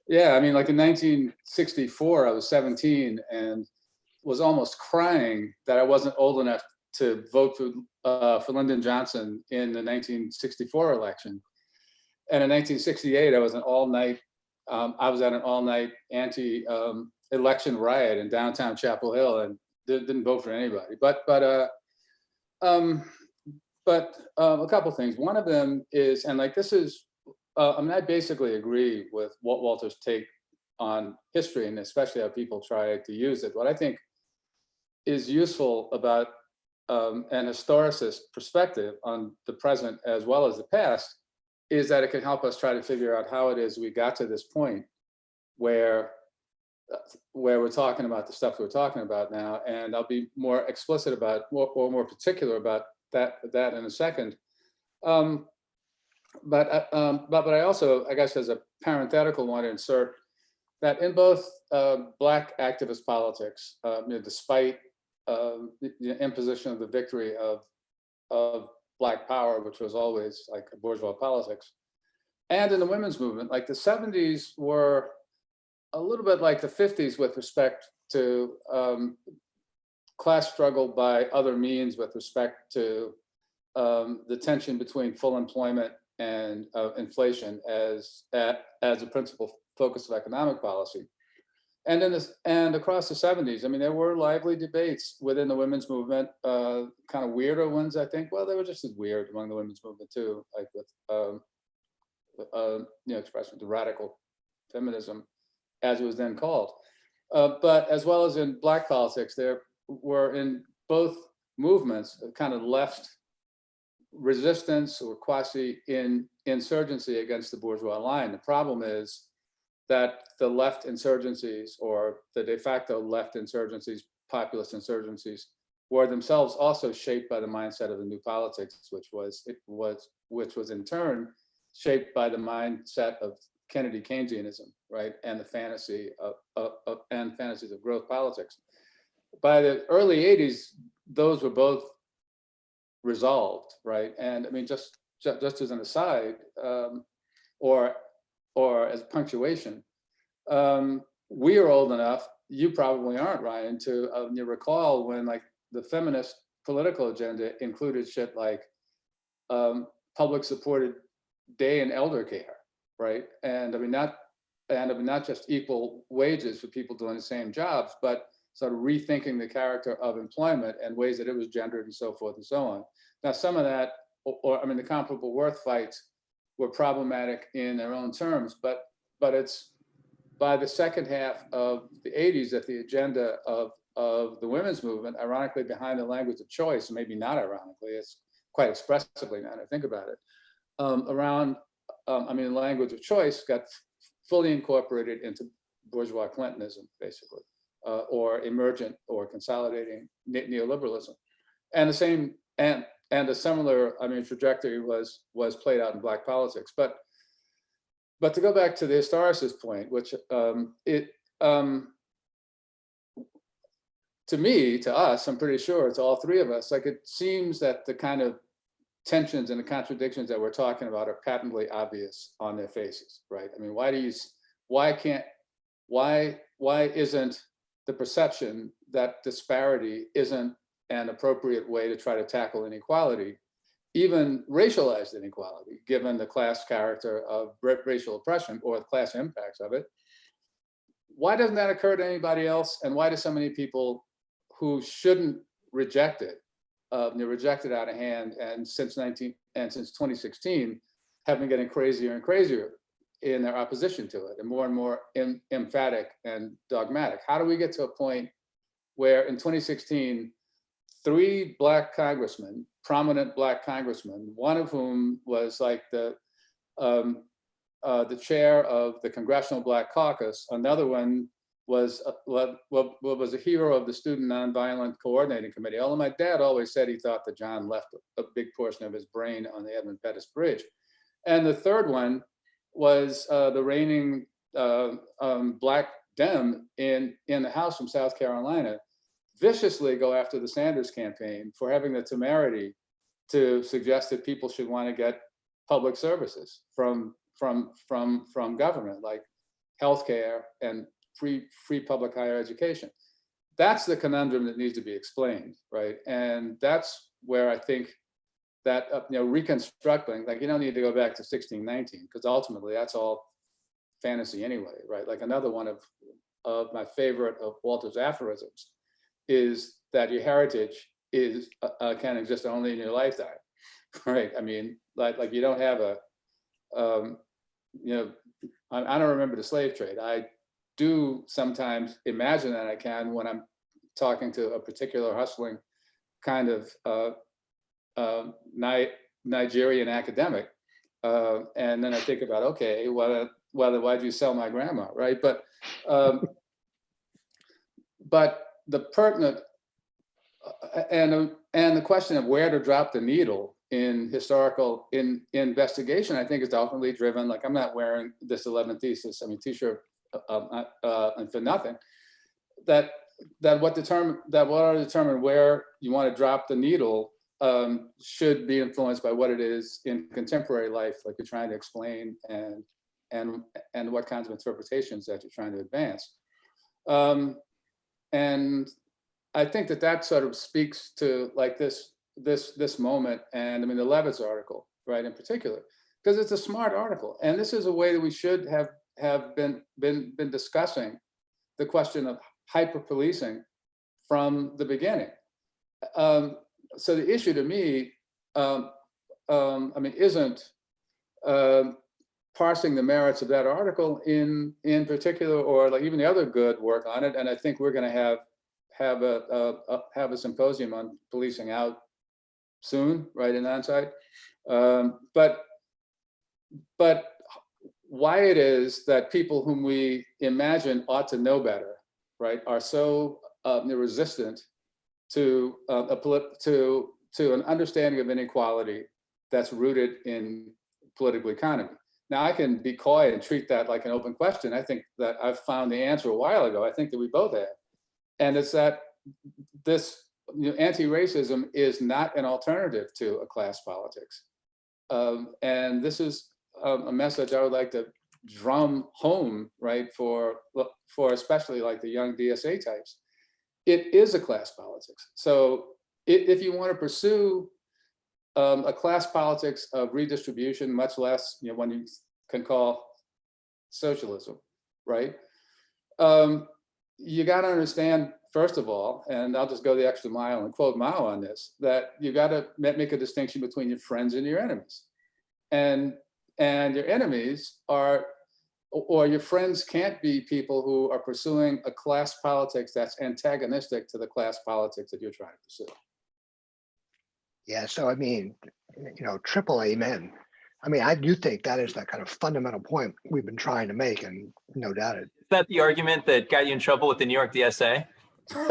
yeah, I mean, like in 1964, I was 17 and was almost crying that I wasn't old enough to vote for Lyndon Johnson in the 1964 election. And in 1968, I was an all-night. I was at an all-night anti-election riot in downtown Chapel Hill and didn't vote for anybody. But a couple things. One of them is, and like this is, I mean, I basically agree with Walter's take on history, and especially how people try to use it. What I think is useful about an historicist perspective on the present as well as the past is that it can help us try to figure out how it is we got to this point where we're talking about the stuff we're talking about now. And I'll be more explicit about, more particular about that in a second. But I also, I guess, as a parenthetical, want to insert that in both Black activist politics, despite the imposition of the victory of Black power, which was always like bourgeois politics, and in the women's movement, like the 70s were a little bit like the 50s with respect to class struggle by other means, with respect to the tension between full employment and inflation as a principal focus of economic policy. And and across the 70s, I mean, there were lively debates within the women's movement, kind of weirder ones, I think. Well, they were just as weird among the women's movement too, like with expression to radical feminism, as it was then called. But as well as in Black politics, there were in both movements kind of left resistance or quasi-insurgency against the bourgeois line. The problem is that the left insurgencies, or the de facto left insurgencies, populist insurgencies, were themselves also shaped by the mindset of the new politics, which was in turn shaped by the mindset of Kennedy Keynesianism, right, and the fantasy and fantasies of growth politics. By the early 80s, those were both resolved, right? And I mean, just as an aside, or as punctuation, we are old enough, you probably aren't, Ryan, to you recall when like the feminist political agenda included shit like public supported day and elder care, right? And I mean, not just equal wages for people doing the same jobs, but sort of rethinking the character of employment and ways that it was gendered and so forth and so on. Now, some of that, or I mean, the comparable worth fights were problematic in their own terms, but it's by the second half of the 80s that the agenda of the women's movement, ironically behind the language of choice, maybe not ironically, it's quite expressively now that I think about it, I mean, the language of choice got fully incorporated into bourgeois Clintonism, basically, or emergent or consolidating neoliberalism. And the same, and a similar, I mean, trajectory was played out in Black politics. But to go back to the historicist point, which to me, to us, I'm pretty sure it's all three of us, like it seems that the kind of tensions and the contradictions that we're talking about are patently obvious on their faces, right? I mean, why isn't the perception that disparity isn't an appropriate way to try to tackle inequality, even racialized inequality, given the class character of racial oppression or the class impacts of it? Why doesn't that occur to anybody else? And why do so many people who shouldn't reject it, reject it out of hand, and since 2016, have been getting crazier and crazier in their opposition to it, and more emphatic and dogmatic? How do we get to a point where in 2016, 3 Black congressmen, prominent Black congressmen, one of whom was like the chair of the Congressional Black Caucus, another one was a hero of the Student Nonviolent Coordinating Committee. Although my dad always said he thought that John left a big portion of his brain on the Edmund Pettus Bridge. And the third one was the reigning Black Dem in the House from South Carolina, viciously go after the Sanders campaign for having the temerity to suggest that people should want to get public services from government, like healthcare and free public higher education. That's the conundrum that needs to be explained, right? And that's where I think that reconstructing, like, you don't need to go back to 1619, because ultimately that's all fantasy anyway, right? Like another one of my favorite of Walter's aphorisms is that your heritage can exist only in your lifetime, right? I mean, like you don't have a, I don't remember the slave trade. do sometimes imagine that I can when I'm talking to a particular hustling kind of Nigerian academic. And then I think about, okay, why'd you sell my grandma, right? But the pertinent, and the question of where to drop the needle in historical investigation, I think is ultimately driven, like I'm not wearing this 11th thesis, t-shirt and for nothing, that what ought to determine where you want to drop the needle should be influenced by what it is in contemporary life, like you're trying to explain, and what kinds of interpretations that you're trying to advance. And I think that sort of speaks to like this moment, and the Levitz article, right, in particular, because it's a smart article, and this is a way that we should have been discussing the question of hyper-policing from the beginning. So the issue to me, isn't parsing the merits of that article in particular, or like even the other good work on it. And I think we're going to have a symposium on policing out soon, right, in Onsite. But why it is that people whom we imagine ought to know better, right, are so resistant to an understanding of inequality that's rooted in political economy. Now, I can be coy and treat that like an open question. I think that I've found the answer a while ago. I think that we both have. And it's that this anti-racism is not an alternative to a class politics. And this is a message I would like to drum home, right, for especially like the young DSA types. It is a class politics. So if you want to pursue a class politics of redistribution, much less one you can call socialism, right? You got to understand, first of all, and I'll just go the extra mile and quote Mao on this, that you got to make a distinction between your friends and your enemies. And your enemies are, or your friends can't be people who are pursuing a class politics that's antagonistic to the class politics that you're trying to pursue. Yeah, so triple amen. I do think that is that kind of fundamental point we've been trying to make, and no doubt it. Is that the argument that got you in trouble with the New York DSA? Well,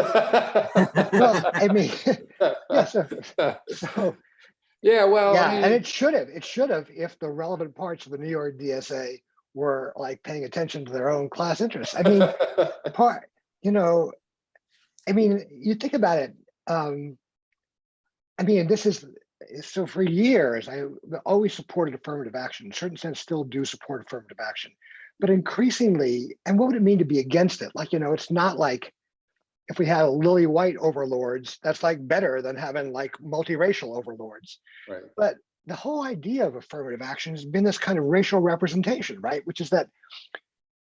yeah, so yeah, well, yeah, and it should have if the relevant parts of the New York DSA were like paying attention to their own class interests. You think about it. This is, so for years, I always supported affirmative action. In a certain sense, still do support affirmative action. But increasingly, and what would it mean to be against it? It's not like if we had lily white overlords, that's like better than having like multiracial overlords. Right. But the whole idea of affirmative action has been this kind of racial representation, right? Which is that,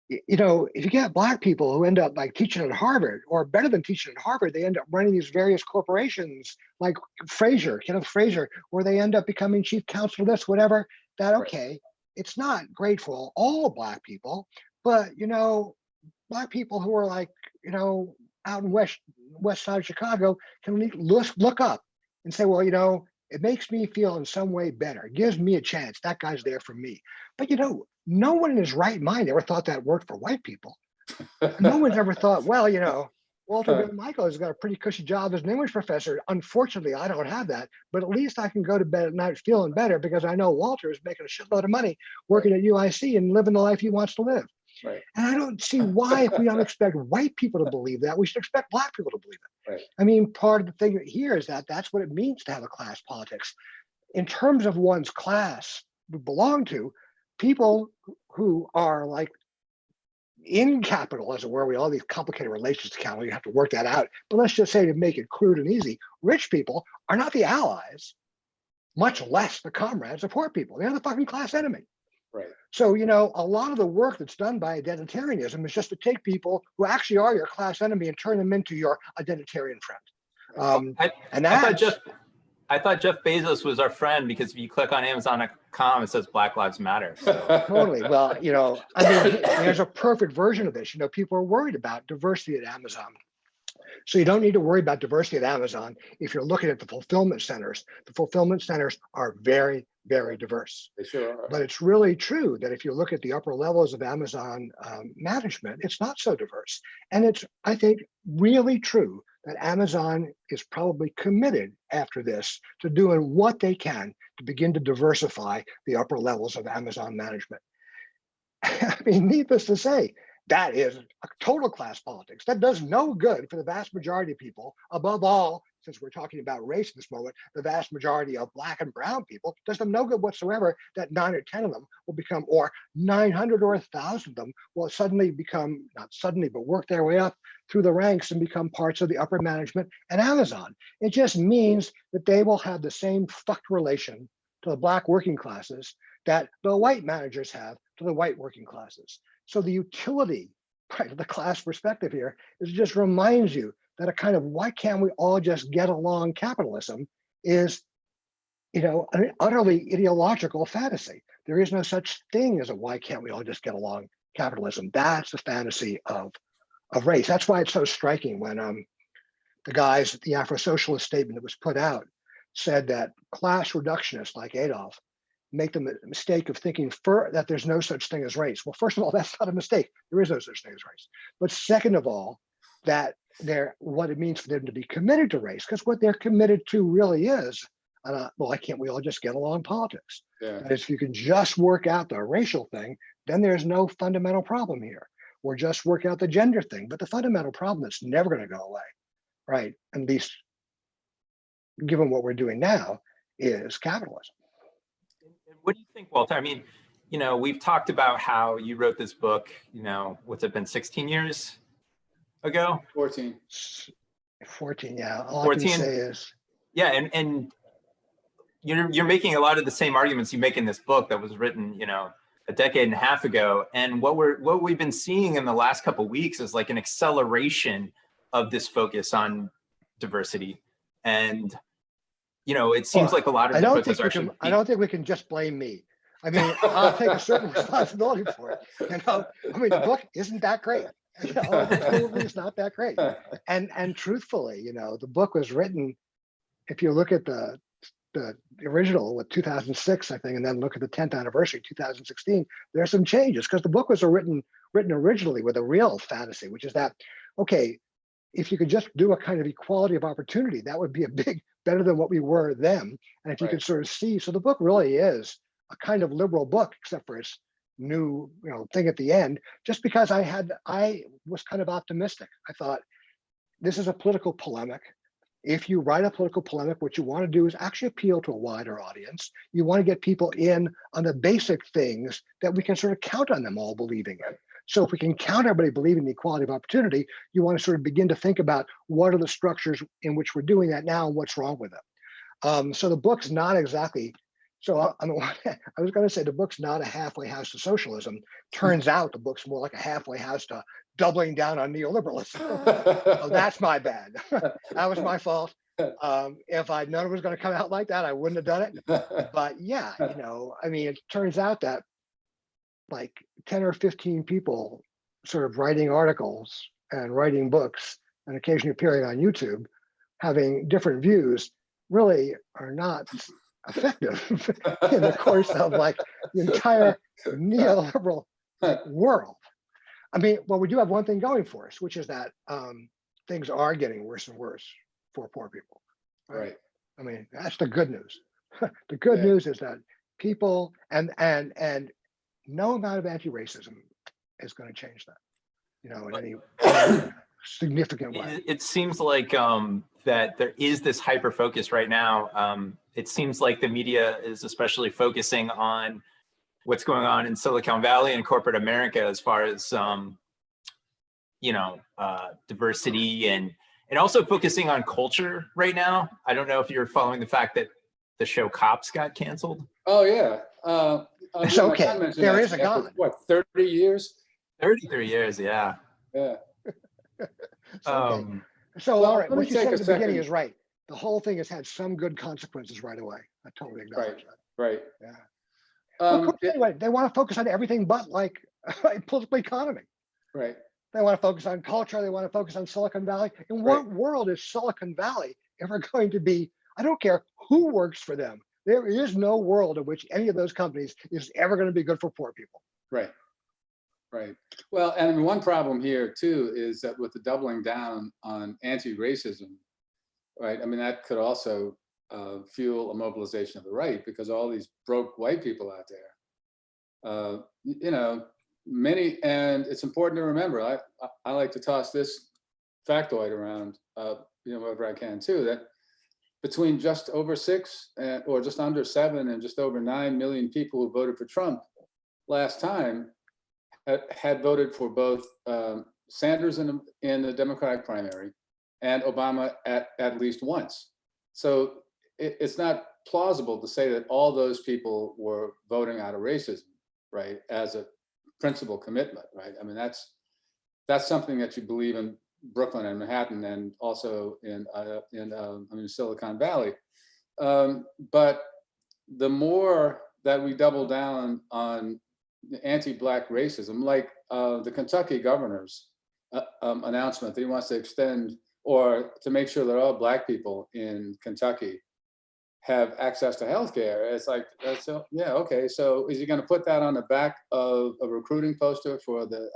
if you get Black people who end up like teaching at Harvard, or better than teaching at Harvard, they end up running these various corporations like Kenneth Fraser, where they end up becoming chief counsel, this, whatever, that, okay, right. It's not great for all Black people, but, Black people who are like, out in west side of Chicago can look up and say, well, it makes me feel in some way better. It gives me a chance. That guy's there for me. But, no one in his right mind ever thought that worked for white people. No one's ever thought, well, Walter Van Michael has got a pretty cushy job as an English professor. Unfortunately, I don't have that, but at least I can go to bed at night feeling better because I know Walter is making a shitload of money working at UIC and living the life he wants to live. Right. And I don't see why, if we don't expect white people to believe that, we should expect Black people to believe it. Right. Part of the thing here is that that's what it means to have a class politics. In terms of one's class we belong to, people who are like in capital, as it were, we all these complicated relations to capital, you have to work that out. But let's just say, to make it crude and easy, rich people are not the allies, much less the comrades of poor people. They're the fucking class enemy. Right. So, a lot of the work that's done by identitarianism is just to take people who actually are your class enemy and turn them into your identitarian friend. I I thought Jeff Bezos was our friend because if you click on Amazon.com, it says Black Lives Matter. So. Totally. Well, you know, I mean, there's a perfect version of this. You know, people are worried about diversity at Amazon. So you don't need to worry about diversity at Amazon if you're looking at the fulfillment centers. The fulfillment centers are very, very diverse. They sure are. But it's really true that if you look at the upper levels of Amazon management, it's not so diverse. And it's, I think, really true that Amazon is probably committed after this to doing what they can to begin to diversify the upper levels of Amazon management. I mean, needless to say, that is a total class politics. That does no good for the vast majority of people. Above all, since we're talking about race in this moment, the vast majority of Black and brown people, does them no good whatsoever that 9 or 10 of them will become, or 900 or 1,000 of them will suddenly become, not suddenly, but work their way up through the ranks and become parts of the upper management at Amazon. It just means that they will have the same fucked relation to the Black working classes that the white managers have to the white working classes. So the utility, right, of the class perspective here is it just reminds you that a kind of why can't we all just get along capitalism is, you know, an utterly ideological fantasy. There is no such thing as a why can't we all just get along capitalism. That's the fantasy of race. That's why it's so striking when the guys, the Afro-Socialist statement that was put out said that class reductionists like Adolph make the mistake of thinking that there's no such thing as race. Well, first of all, that's not a mistake. There is no such thing as race. But second of all, that what it means for them to be committed to race, because what they're committed to really is, well, why can't we all just get along politics? Yeah. That is, if you can just work out the racial thing, then there's no fundamental problem here. Or just work out the gender thing. But the fundamental problem that's never going to go away, right? At least given what we're doing now, is capitalism. What do you think, Walter? I mean, you know, we've talked about how you wrote this book, you know, what's it been, 16 years ago? 14. 14, yeah. All 14? I can say is. Yeah, and you're making a lot of the same arguments you make in this book that was written, you know, a decade and a half ago. And what we've been seeing in the last couple of weeks is like an acceleration of this focus on diversity. And you know, it seems like a lot of I don't think we can just blame me. I mean, I'll take a certain responsibility for it. You know, I mean, the book isn't that great. You know, it's not that great. And truthfully, you know, the book was written. If you look at the original with 2006, I think, and then look at the 10th anniversary, 2016, there are some changes because the book was written originally with a real fantasy, which is that, okay, if you could just do a kind of equality of opportunity, that would be better than what we were then. And if you could sort of see, so the book really is a kind of liberal book, except for its new, you know, thing at the end, just because I was kind of optimistic. I thought, this is a political polemic. If you write a political polemic, what you want to do is actually appeal to a wider audience. You want to get people in on the basic things that we can sort of count on them all believing in. So if we can count everybody believing the equality of opportunity, you want to sort of begin to think about what are the structures in which we're doing that now and what's wrong with them. So the book's not exactly, so on the one hand, I was going to say the book's not a halfway house to socialism. Turns out the book's more like a halfway house to doubling down on neoliberalism. So that's my bad. That was my fault. If I'd known it was going to come out like that, I wouldn't have done it. But yeah, you know, I mean, it turns out that like 10 or 15 people sort of writing articles and writing books and occasionally appearing on YouTube, having different views, really are not effective in the course of like the entire neoliberal world. I mean, well, we do have one thing going for us, which is that things are getting worse and worse for poor people. Right. I mean, that's the good news. The good news is that people and no amount of anti-racism is going to change that, you know, in any significant way. It seems like that there is this hyper focus right now. It seems like the media is especially focusing on what's going on in Silicon Valley and corporate America as far as, you know, diversity and also focusing on culture right now. I don't know if you're following the fact that the show Cops got canceled. Oh, yeah. It's okay. There is a God. What, 30 years? 33 years, yeah. Yeah. Okay. So, Well, all right, let me what you take said a at the beginning second. is right. the whole thing has had some good consequences right away. I totally acknowledge that. Right. Yeah. Of course, anyway, they want to focus on everything but like political economy. Right. They want to focus on culture. They want to focus on Silicon Valley. In what world is Silicon Valley ever going to be? I don't care who works for them. There is no world in which any of those companies is ever going to be good for poor people. Right. Right. Well, and one problem here too is that with the doubling down on anti-racism, right? I mean, that could also fuel a mobilization of the right, because all these broke white people out there, you know, many, and it's important to remember, I like to toss this factoid around, you know, wherever I can too, that between just over 6 or just under 7 and just over 9 million people who voted for Trump last time had voted for both Sanders in the Democratic primary and Obama at least once. So it's not plausible to say that all those people were voting out of racism, right, as a principal commitment, right? I mean, that's something that you believe in Brooklyn and Manhattan, and also in Silicon Valley. But the more that we double down on anti-Black racism, like the Kentucky governor's announcement that he wants to extend, or to make sure that all Black people in Kentucky have access to healthcare. It's like, so, yeah, okay. So is he going to put that on the back of a recruiting poster for the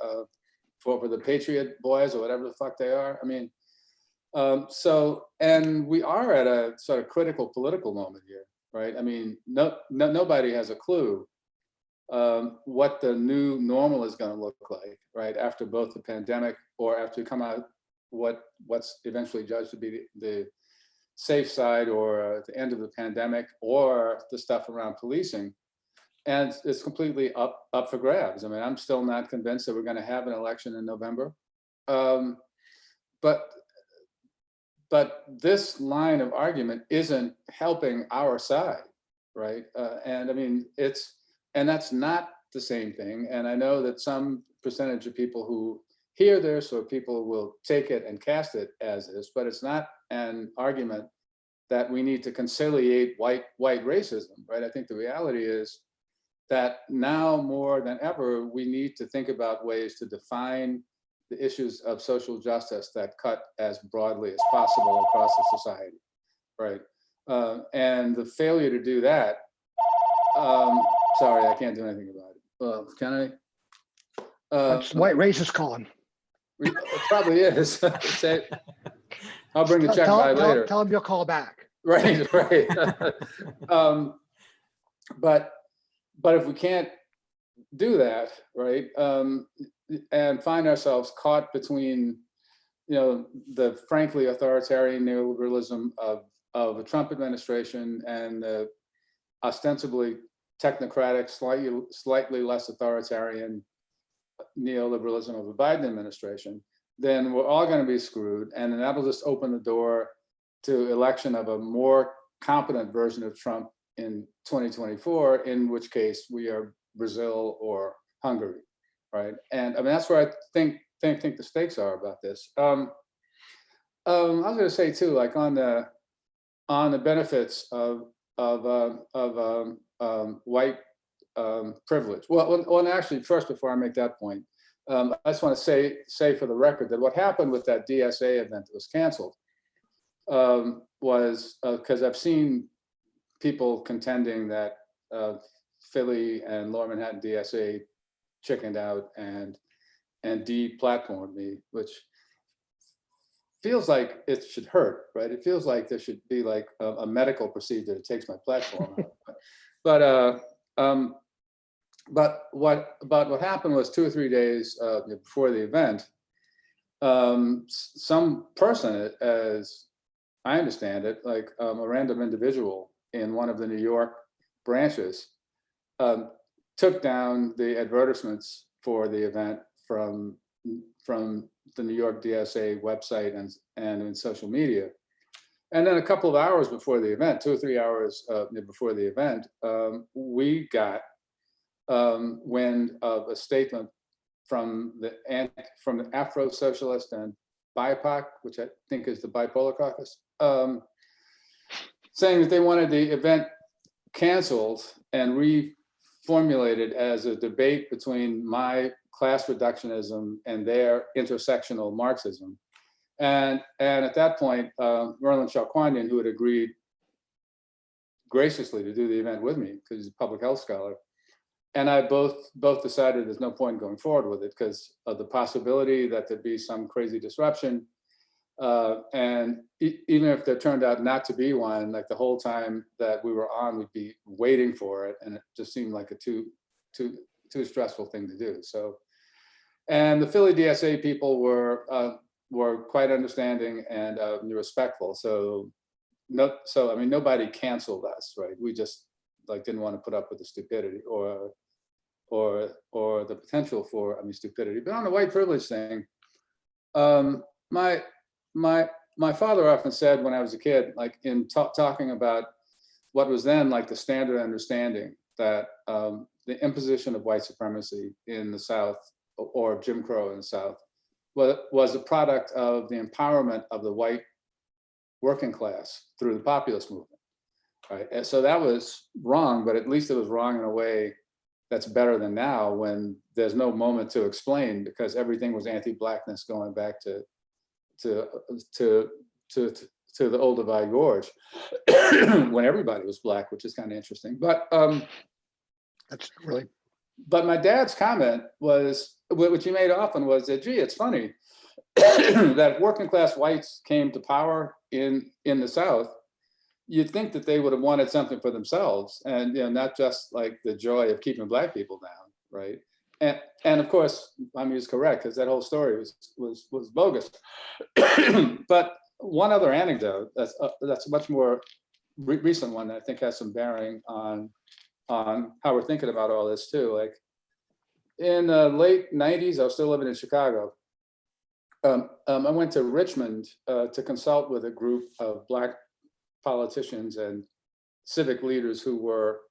Patriot Boys or whatever the fuck they are? I mean, so, and we are at a sort of critical political moment here, right? I mean, nobody has a clue what the new normal is going to look like, right? After both the pandemic, or after we come out what's eventually judged to be the safe side, or the end of the pandemic, or the stuff around policing. And it's completely up for grabs. I mean, I'm still not convinced that we're going to have an election in November. But this line of argument isn't helping our side, right? And I mean, and that's not the same thing. And I know that some percentage of people who hear this, or people will take it and cast it as is, but it's not an argument that we need to conciliate white racism, right? I think the reality is that now more than ever, we need to think about ways to define the issues of social justice that cut as broadly as possible across the society, right? And the failure to do that, sorry, I can't do anything about it. Can I? That's white racist calling. It probably is. I'll bring the check by later. Tell him you'll call back. Right, right. But if we can't do that, right, and find ourselves caught between, you know, the frankly authoritarian neoliberalism of a Trump administration and the ostensibly technocratic, slightly less authoritarian neoliberalism of a Biden administration, then we're all going to be screwed, and then that'll just open the door to election of a more competent version of Trump in 2024, in which case we are Brazil or Hungary, right? And I mean, that's where I think the stakes are about this. I was going to say too, like on the benefits of white privilege. Well, and actually, first, before I make that point, I just want to say for the record that what happened with that DSA event that was canceled was because I've seen people contending that Philly and Lower Manhattan DSA chickened out and deplatformed me, which feels like it should hurt, right? It feels like there should be like a medical procedure that takes my platform out. But what happened was 2 or 3 days before the event, some person, as I understand it, like a random individual in one of the New York branches, took down the advertisements for the event from the New York DSA website and in social media. And then a couple of hours before the event, 2 or 3 hours before the event, we got wind of a statement from the Afro Socialist and BIPOC, which I think is the Bipolar Caucus, saying that they wanted the event canceled and reformulated as a debate between my class reductionism and their intersectional Marxism. And at that point, Merlin Chalkwanian, who had agreed graciously to do the event with me because he's a public health scholar, and I both decided there's no point in going forward with it because of the possibility that there'd be some crazy disruption. And even if there turned out not to be one, like the whole time that we were on, we'd be waiting for it. And it just seemed like a too stressful thing to do. So, and the Philly DSA people were quite understanding and respectful. So I mean, nobody canceled us, right? We just like didn't want to put up with the stupidity or the potential for, I mean, stupidity. But on the white privilege thing, my father often said when I was a kid, like in talking about what was then like the standard understanding that the imposition of white supremacy in the South or Jim Crow in the South was a product of the empowerment of the white working class through the populist movement, right? And so that was wrong, but at least it was wrong in a way that's better than now when there's no moment to explain because everything was anti-blackness going back to the old Divide Gorge when everybody was black, which is kind of interesting. But that's really. But my dad's comment was, which he made often, was that, gee, it's funny that working class whites came to power in the South. You'd think that they would have wanted something for themselves, and not just like the joy of keeping black people down, right? And of course, I mean, he's correct because that whole story was bogus. But one other anecdote that's a much more recent one that I think has some bearing on how we're thinking about all this too. Like in the late '90s, I was still living in Chicago. I went to Richmond to consult with a group of black politicians and civic leaders who were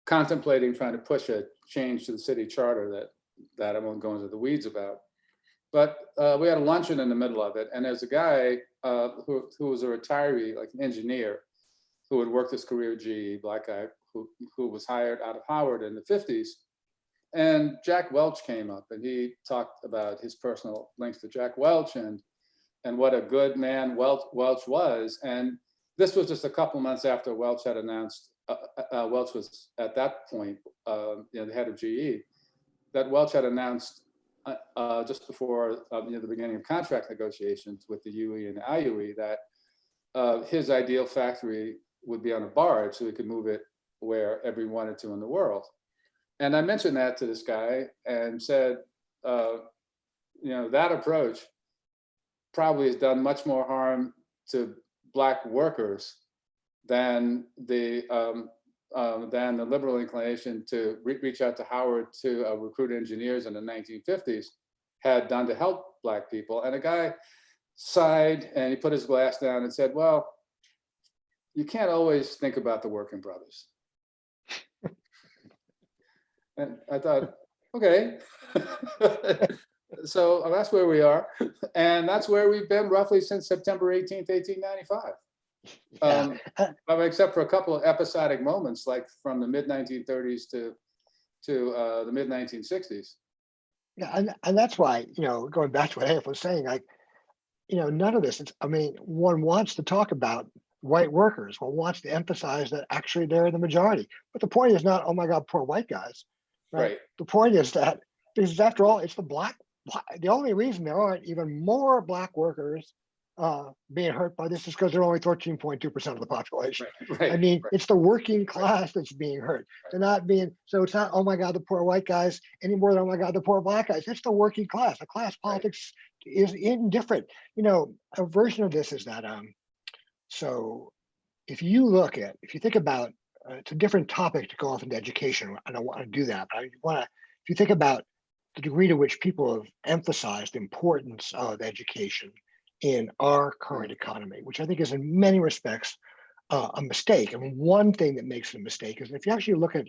contemplating trying to push a change to the city charter that I won't go into the weeds about. But we had a luncheon in the middle of it, and there's a guy who was a retiree, like an engineer, who had worked his career at GE, black guy, who was hired out of Howard in the 50s. And Jack Welch came up, and he talked about his personal links to Jack Welch and what a good man Welch was. And this was just a couple months after Welch had announced, Welch was at that point, the head of GE, that Welch had announced just before the beginning of contract negotiations with the UE and the IUE that his ideal factory would be on a barge so he could move it wherever he wanted to in the world. And I mentioned that to this guy and said, that approach probably has done much more harm to black workers than the liberal inclination to reach out to Howard to recruit engineers in the 1950s had done to help black people. And the guy sighed and he put his glass down and said, well, you can't always think about the working brothers. And I thought, okay. So that's where we are. And that's where we've been roughly since September 18th, 1895. Except for a couple of episodic moments, like from the mid-1930s to the mid-1960s. Yeah, and that's why, going back to what Adolph was saying, like, none of this, one wants to talk about white workers, one wants to emphasize that actually they're the majority. But the point is not, oh my God, poor white guys. Right. The point is that, because after all, it's the only reason there aren't even more black workers being hurt by this is because they're only 13.2% of the population. Right. It's the working class that's being hurt. They're not so it's not, oh my God, the poor white guys anymore than, oh my God, the poor black guys. It's the working class. The class politics is indifferent. A version of this is that, so if you think about, it's a different topic to go off into education. I don't want to do that, but if you think about the degree to which people have emphasized the importance of education in our current economy, which I think is in many respects a mistake. One thing that makes it a mistake is if you actually look at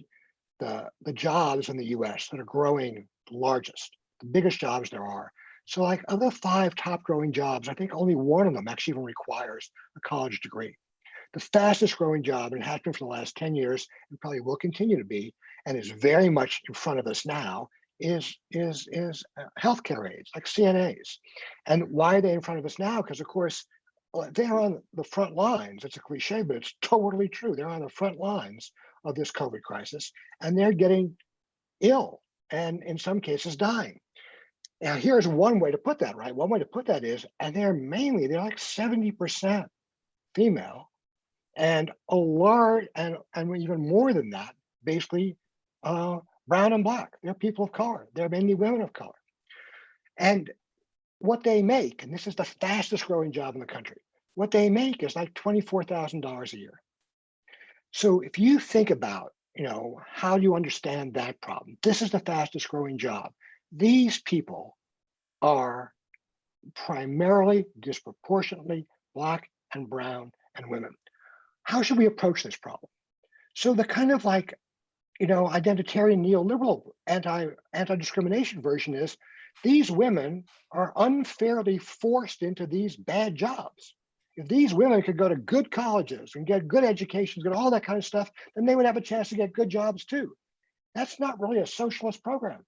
the jobs in the US that are growing the largest, the biggest jobs there are, So like of the 5 top growing jobs, I think only one of them actually even requires a college degree. The fastest growing job, and has been for the last 10 years, and probably will continue to be, and is very much in front of us now, is healthcare aides, like CNAs. And why are they in front of us now? Because of course, they're on the front lines. It's a cliche, but it's totally true. They're on the front lines of this COVID crisis, and they're getting ill, and in some cases dying. Now, here's one way to put that, right? One way to put that is, and they're like 70% female, and a large, and even more than that, basically brown and black. They're people of color. They're mainly women of color. And what they make, and this is the fastest growing job in the country, what they make is like $24,000 a year. So if you think about, how do you understand that problem? This is the fastest growing job. These people are primarily, disproportionately Black and brown and women. How should we approach this problem? So the kind of like, identitarian neoliberal anti-discrimination version is these women are unfairly forced into these bad jobs. If these women could go to good colleges and get good educations, get all that kind of stuff, then they would have a chance to get good jobs too. That's not really a socialist program.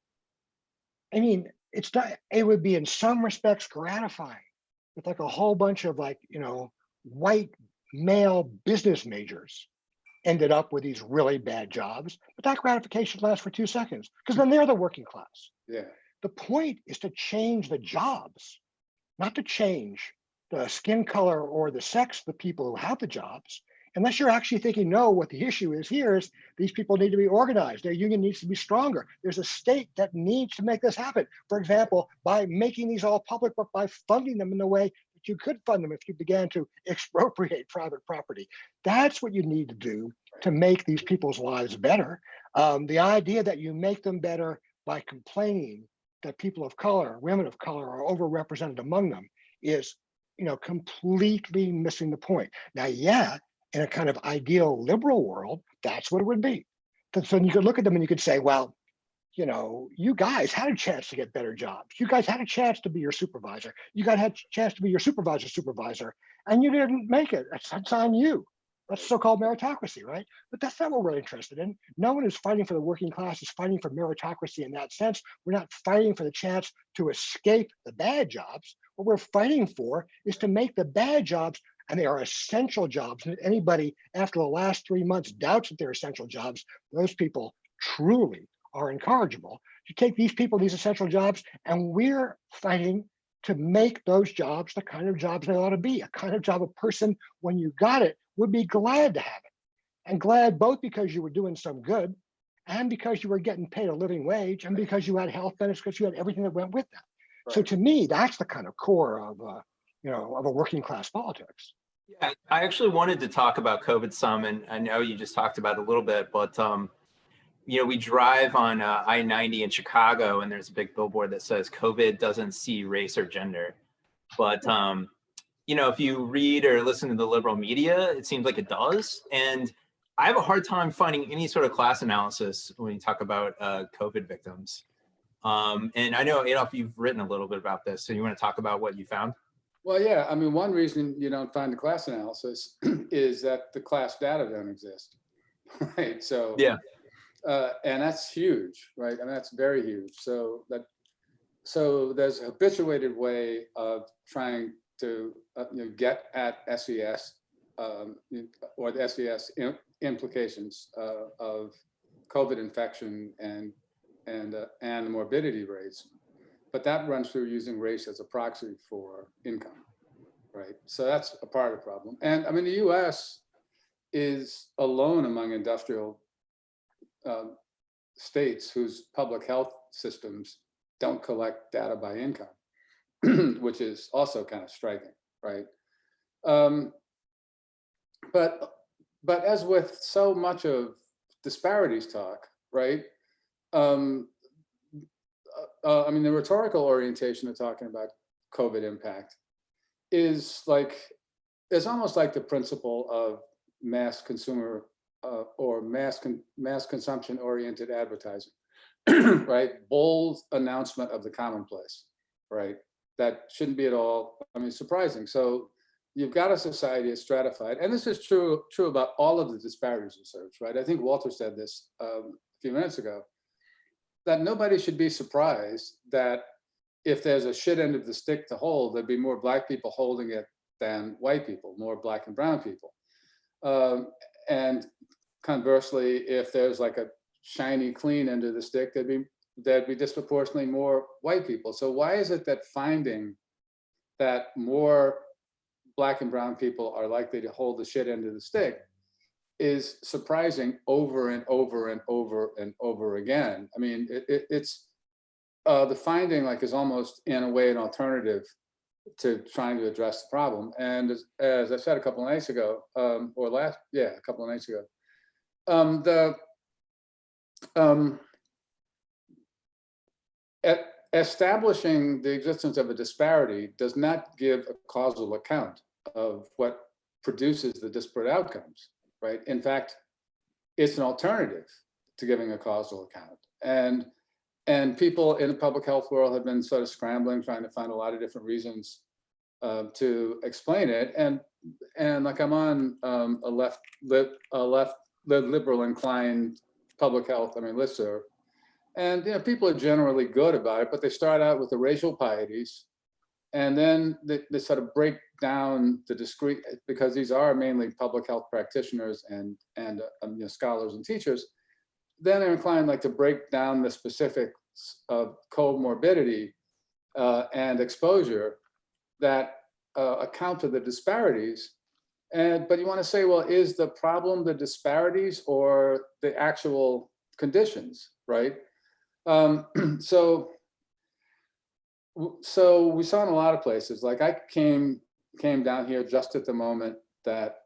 I mean, it's not, it would be in some respects gratifying with like a whole bunch of like, white male business majors ended up with these really bad jobs, but that gratification lasts for 2 seconds because then they're the working class. Yeah. The point is to change the jobs, not to change the skin color or the sex of the people who have the jobs. Unless you're actually thinking, no, what the issue is here is these people need to be organized. Their union needs to be stronger. There's a state that needs to make this happen. For example, by making these all public, but by funding them in the way that you could fund them if you began to expropriate private property. That's what you need to do to make these people's lives better. The idea that you make them better by complaining that people of color, women of color are overrepresented among them is, completely missing the point. Now, yeah, in a kind of ideal liberal world, that's what it would be. So you could look at them and you could say, well, you guys had a chance to get better jobs. You guys had a chance to be your supervisor. You guys had a chance to be your supervisor's supervisor, and you didn't make it. That's on you. That's so-called meritocracy, right? But that's not what we're interested in. No one is fighting for the working class, is fighting for meritocracy in that sense. We're not fighting for the chance to escape the bad jobs. What we're fighting for is to make the bad jobs, and they are essential jobs. And if anybody after the last 3 months doubts that they're essential jobs, those people truly are incorrigible. You take these people, these essential jobs, and we're fighting to make those jobs the kind of jobs they ought to be, a kind of job a person, when you got it, would be glad to have it. And glad both because you were doing some good and because you were getting paid a living wage and because you had health benefits, because you had everything that went with that. Right. So to me, that's the kind of core of, of a working class politics. Yeah, I actually wanted to talk about COVID some, and I know you just talked about it a little bit, but we drive on I-90 in Chicago, and there's a big billboard that says COVID doesn't see race or gender. But if you read or listen to the liberal media, it seems like it does. And I have a hard time finding any sort of class analysis when you talk about COVID victims. And I know, Adolph, you've written a little bit about this. So you want to talk about what you found? Well, yeah. I mean, one reason you don't find the class analysis is that the class data don't exist, right? So yeah. And that's huge, right? I mean, that's very huge. So there's a habituated way of trying to get at SES or the SES implications of COVID infection and the morbidity rates, but that runs through using race as a proxy for income, right? So that's a part of the problem. And I mean, the U.S. is alone among industrial states whose public health systems don't collect data by income, which is also kind of striking, right? But as with so much of disparities talk, right? I mean, the rhetorical orientation of talking about COVID impact is almost like the principle of mass consumer or mass consumption oriented advertising, right? Bold announcement of the commonplace, right? that shouldn't be at all, I mean, surprising. So you've got a society that's stratified, and this is true about all of the disparities research, right? I think Walter said this a few minutes ago, that nobody should be surprised that if there's a shit end of the stick to hold, there'd be more Black people holding it than white people, more Black and brown people. And conversely, if there's like a shiny, clean end of the stick, there'd be disproportionately more white people. So why is it that finding that more Black and brown people are likely to hold the shit end of the stick is surprising over and over and over and over again? I mean, it's the finding like is almost in a way an alternative to trying to address the problem. And as I said a couple of nights ago, a couple of nights ago, establishing the existence of a disparity does not give a causal account of what produces the disparate outcomes, right? In fact, it's an alternative to giving a causal account. And people in the public health world have been sort of scrambling, trying to find a lot of different reasons to explain it. And like I'm on a liberal inclined public health, listserv. And people are generally good about it, but they start out with the racial pieties, and then they sort of break down the discrete, because these are mainly public health practitioners and scholars and teachers. Then they're inclined like to break down the specifics of comorbidity and exposure that account for the disparities. But you want to say, well, is the problem the disparities or the actual conditions, right? So we saw in a lot of places, like I came down here just at the moment that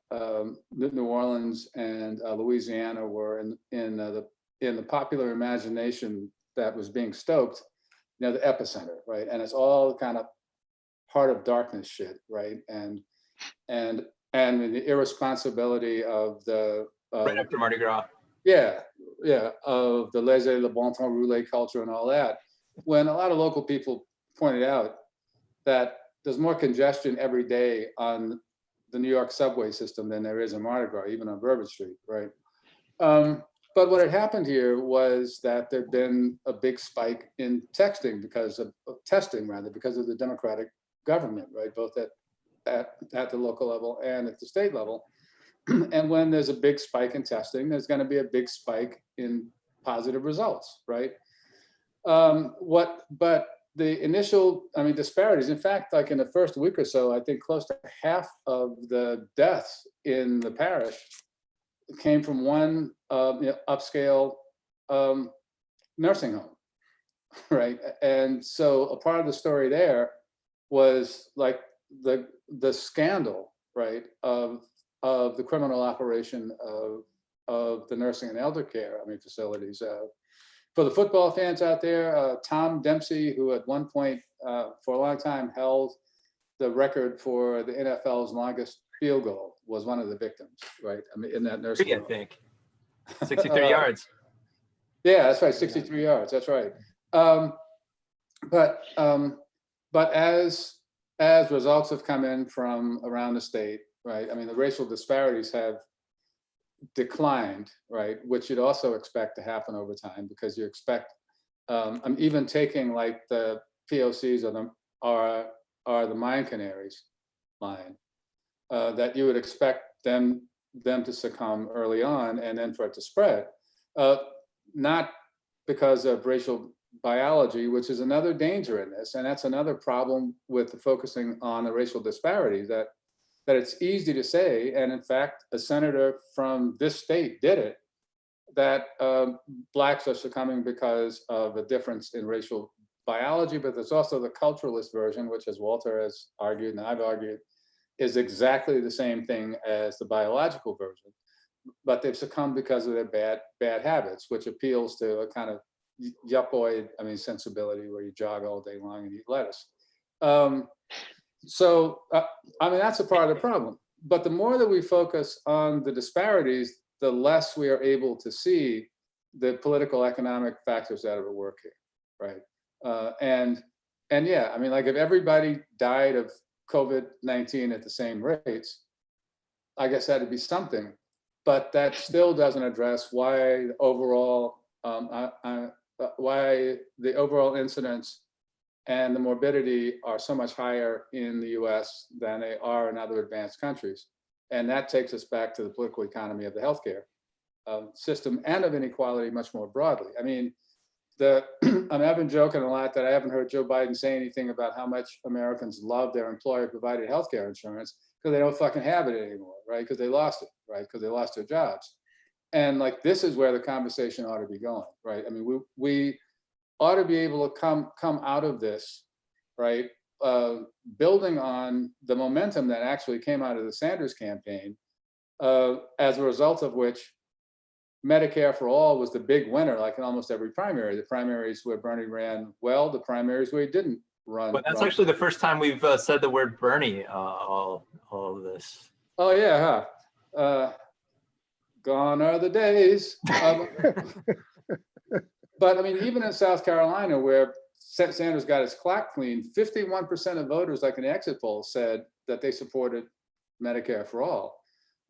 New Orleans and Louisiana were in the popular imagination that was being stoked, the epicenter, right? And it's all kind of heart of darkness shit, right? And the irresponsibility of the right after Mardi Gras. Of the laissez le bon temps roulé culture and all that, when a lot of local people pointed out that there's more congestion every day on the New York subway system than there is in Mardi Gras, even on Bourbon Street, right? But what had happened here was that there'd been a big spike in testing because of the Democratic government, right? Both at the local level and at the state level. And when there's a big spike in testing, there's going to be a big spike in positive results, right? But the initial, disparities, in fact, like in the first week or so, I think close to half of the deaths in the parish came from one upscale nursing home, right? And so a part of the story there was like the scandal, right, of the criminal operation of the nursing and elder care facilities. For the football fans out there, Tom Dempsey, who at one point for a long time held the record for the NFL's longest field goal, was one of the victims, right? In that nursing home. I think 63 yards. Yeah, that's right, 63 yards. That's right. But as results have come in from around the state, right? The racial disparities have declined, right? Which you'd also expect to happen over time, because you expect, I'm even taking like the POCs are the mine canaries line, that you would expect them to succumb early on and then for it to spread, not because of racial biology, which is another danger in this, and that's another problem with the focusing on the racial disparities, that it's easy to say, and in fact, a senator from this state did it, that Blacks are succumbing because of a difference in racial biology, but there's also the culturalist version, which, as Walter has argued and I've argued, is exactly the same thing as the biological version, but they've succumbed because of their bad habits, which appeals to a kind of yupoid, sensibility where you jog all day long and eat lettuce. So that's a part of the problem. But the more that we focus on the disparities, the less we are able to see the political economic factors that are at work here, right? And yeah, I mean, like if everybody died of COVID-19 at the same rates, I guess that'd be something, but that still doesn't address why the overall incidence and the morbidity are so much higher in the US than they are in other advanced countries. And that takes us back to the political economy of the healthcare system and of inequality much more broadly. I mean, I've been joking a lot that I haven't heard Joe Biden say anything about how much Americans love their employer-provided healthcare insurance because they don't fucking have it anymore, right? Because they lost it, right? Because they lost their jobs. And like, this is where the conversation ought to be going, right? I mean, we ought to be able to come out of this, right? Building on the momentum that actually came out of the Sanders campaign, as a result of which Medicare for all was the big winner, like in almost every primary. The primaries where Bernie ran well, the primaries where he didn't run. But that's actually the first time we've said the word Bernie all of this. Oh yeah, huh? Gone are the days. But I mean, even in South Carolina, where Sanders got his clock clean, 51% of voters, like in the exit poll, said that they supported Medicare for all.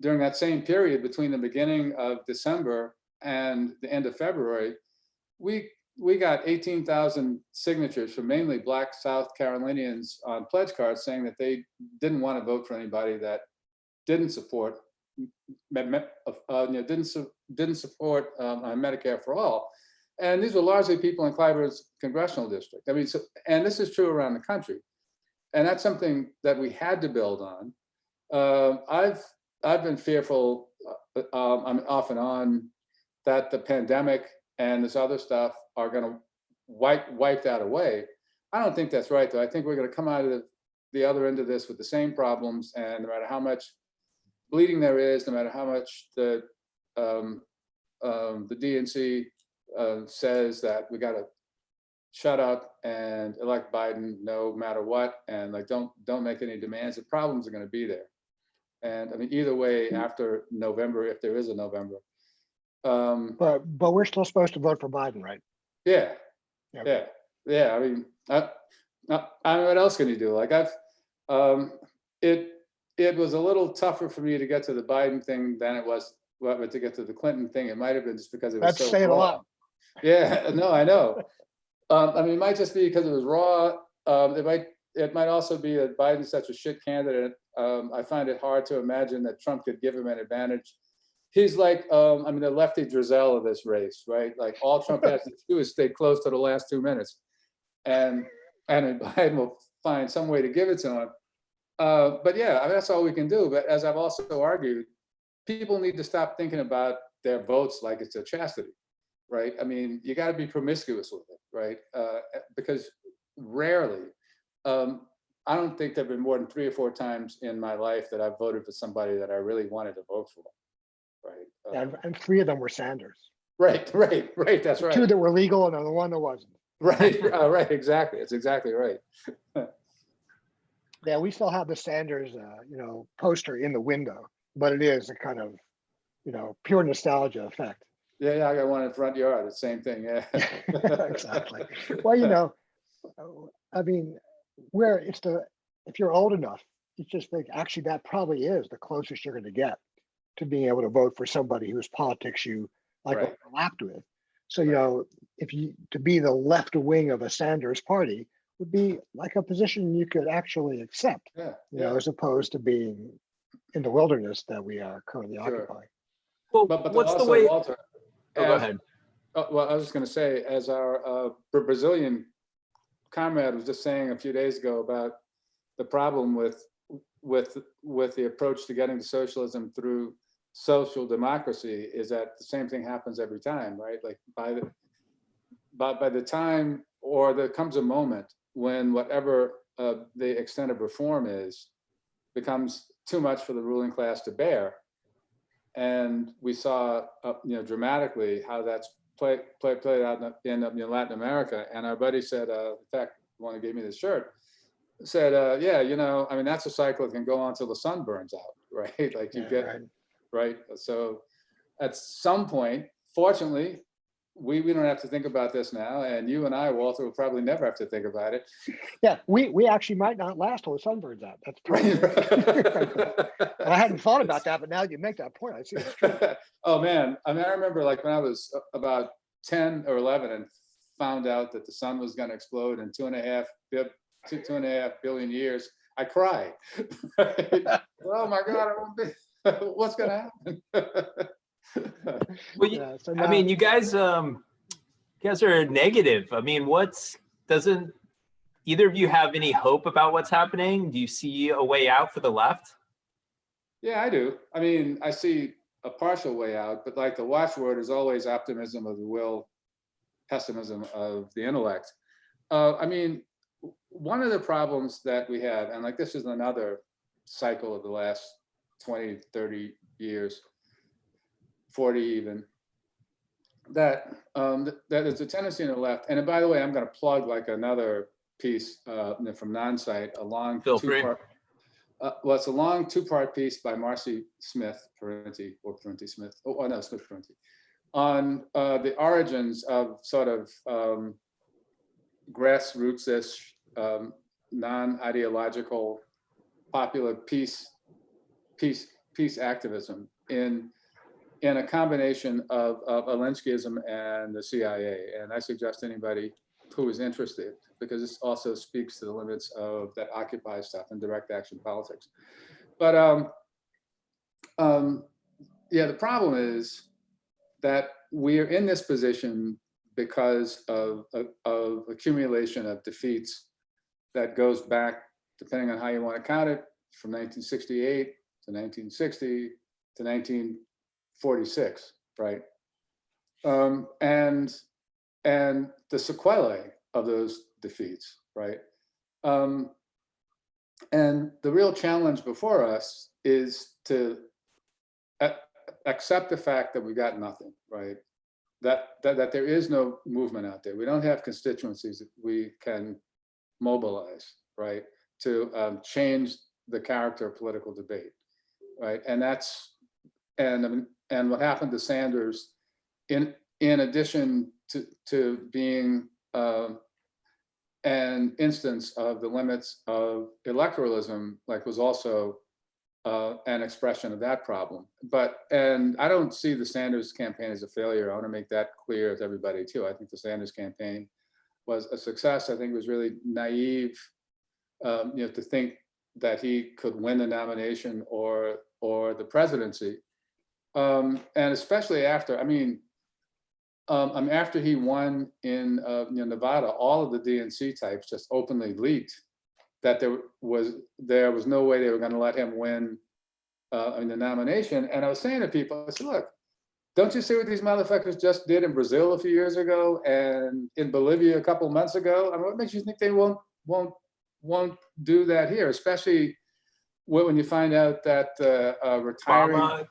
During that same period, between the beginning of December and the end of February, we got 18,000 signatures from mainly Black South Carolinians on pledge cards saying that they didn't want to vote for anybody that didn't support didn't support Medicare for all. And these were largely people in Clyburne's congressional district. I mean, and this is true around the country. And that's something that we had to build on. I've been fearful, I'm off and on, that the pandemic and this other stuff are going to wipe that away. I don't think that's right, though. I think we're going to come out of the other end of this with the same problems, and no matter how much bleeding there is, no matter how much the DNC says that we got to shut up and elect Biden no matter what, and like don't make any demands, the problems are going to be there. And I mean, either way, after November, if there is a November. But we're still supposed to vote for Biden, right? Yeah, Okay. yeah. I mean, I mean, what else can you do? Like it was a little tougher for me to get to the Biden thing than it was to get to the Clinton thing. It might have been just because it was That's so saying raw. a lot. Yeah, no, I know. I mean, it might just be because it was raw. It might also be that Biden's such a shit candidate. I find it hard to imagine that Trump could give him an advantage. He's like, I mean, the lefty Drizel of this race, right? Like all Trump has to do is stay close to the last 2 minutes, and Biden will find some way to give it to him. But yeah, I mean, that's all we can do. But as I've also argued, people need to stop thinking about their votes like it's a chastity, right? I mean, you got to be promiscuous with it, right? Because rarely, I don't think there've been more than 3 or 4 times in my life that I've voted for somebody that I really wanted to vote for, right? And 3 of them were Sanders. Right. That's right. 2 that were legal and the 1 that wasn't. Right, right. Exactly. It's exactly right. Yeah, we still have the Sanders, poster in the window, but it is a kind of, pure nostalgia effect. Yeah, I got one in the front yard. The same thing. Yeah. Exactly. Well, I mean, if you're old enough, you just think actually that probably is the closest you're going to get to being able to vote for somebody whose politics you overlapped with. So, to be the left wing of a Sanders party would be like a position you could actually accept, as opposed to being in the wilderness that we are currently occupying. Well, but what's also, the way? Walter, Go ahead. Well, I was just going to say, as our Brazilian comrade was just saying a few days ago about the problem with the approach to getting to socialism through social democracy is that the same thing happens every time, right? Like by the time, or there comes a moment when whatever the extent of reform is becomes too much for the ruling class to bear. And we saw, dramatically how that's played out in Latin America. And our buddy said, in fact, the one who gave me this shirt, said, I mean, that's a cycle that can go on till the sun burns out, right? Like you get, right? So at some point, fortunately, we don't have to think about this now, and you and I, Walter, will probably never have to think about it. Yeah, we actually might not last till the sun burns out. That's perfect. I hadn't thought about that, but now that you make that point, I see it's true. Oh man, I mean, I remember like when I was about 10 or 11 and found out that the sun was going to explode in 2.5 billion years, I cried. Oh my God, I won't be, what's going to happen? Well, Yeah, so I mean, you guys are negative. I mean, doesn't either of you have any hope about what's happening? Do you see a way out for the left? Yeah, I do. I mean, I see a partial way out, but like the watchword is always optimism of the will, pessimism of the intellect. I mean, one of the problems that we have, and like this is another cycle of the last 20, 30 years, 40 even, that there's a tendency in the left. And by the way, I'm going to plug like another piece from Non-Site, a long two-part, well, it's a long two-part piece by Marcy Smith, Parenti, Smith, oh no, Smith Parenti, on the origins of sort of grassroots-ish, non-ideological, popular peace activism in a combination of Alinskyism and the CIA. And I suggest anybody who is interested, because this also speaks to the limits of that Occupy stuff and direct action politics. But yeah, the problem is that we're in this position because of accumulation of defeats that goes back, depending on how you want to count it, from 1968 to 1960 to 1946, right? And the sequelae of those defeats, right? And the real challenge before us is to accept the fact that we got nothing, right? That there is no movement out there. We don't have constituencies that we can mobilize, right, to change the character of political debate, right? And that's and what happened to Sanders, in addition to being an instance of the limits of electoralism, like was also an expression of that problem. And I don't see the Sanders campaign as a failure. I want to make that clear to everybody too. I think the Sanders campaign was a success. I think it was really naive, to think that he could win the nomination or the presidency, and especially after. I mean, after he won in Nevada, all of the DNC types just openly leaked that there was no way they were going to let him win in the nomination. And I was saying to people, I said, look, don't you see what these motherfuckers just did in Brazil a few years ago and in Bolivia a couple of months ago? I mean, what makes you think they won't do that here, especially when you find out that retiring Obama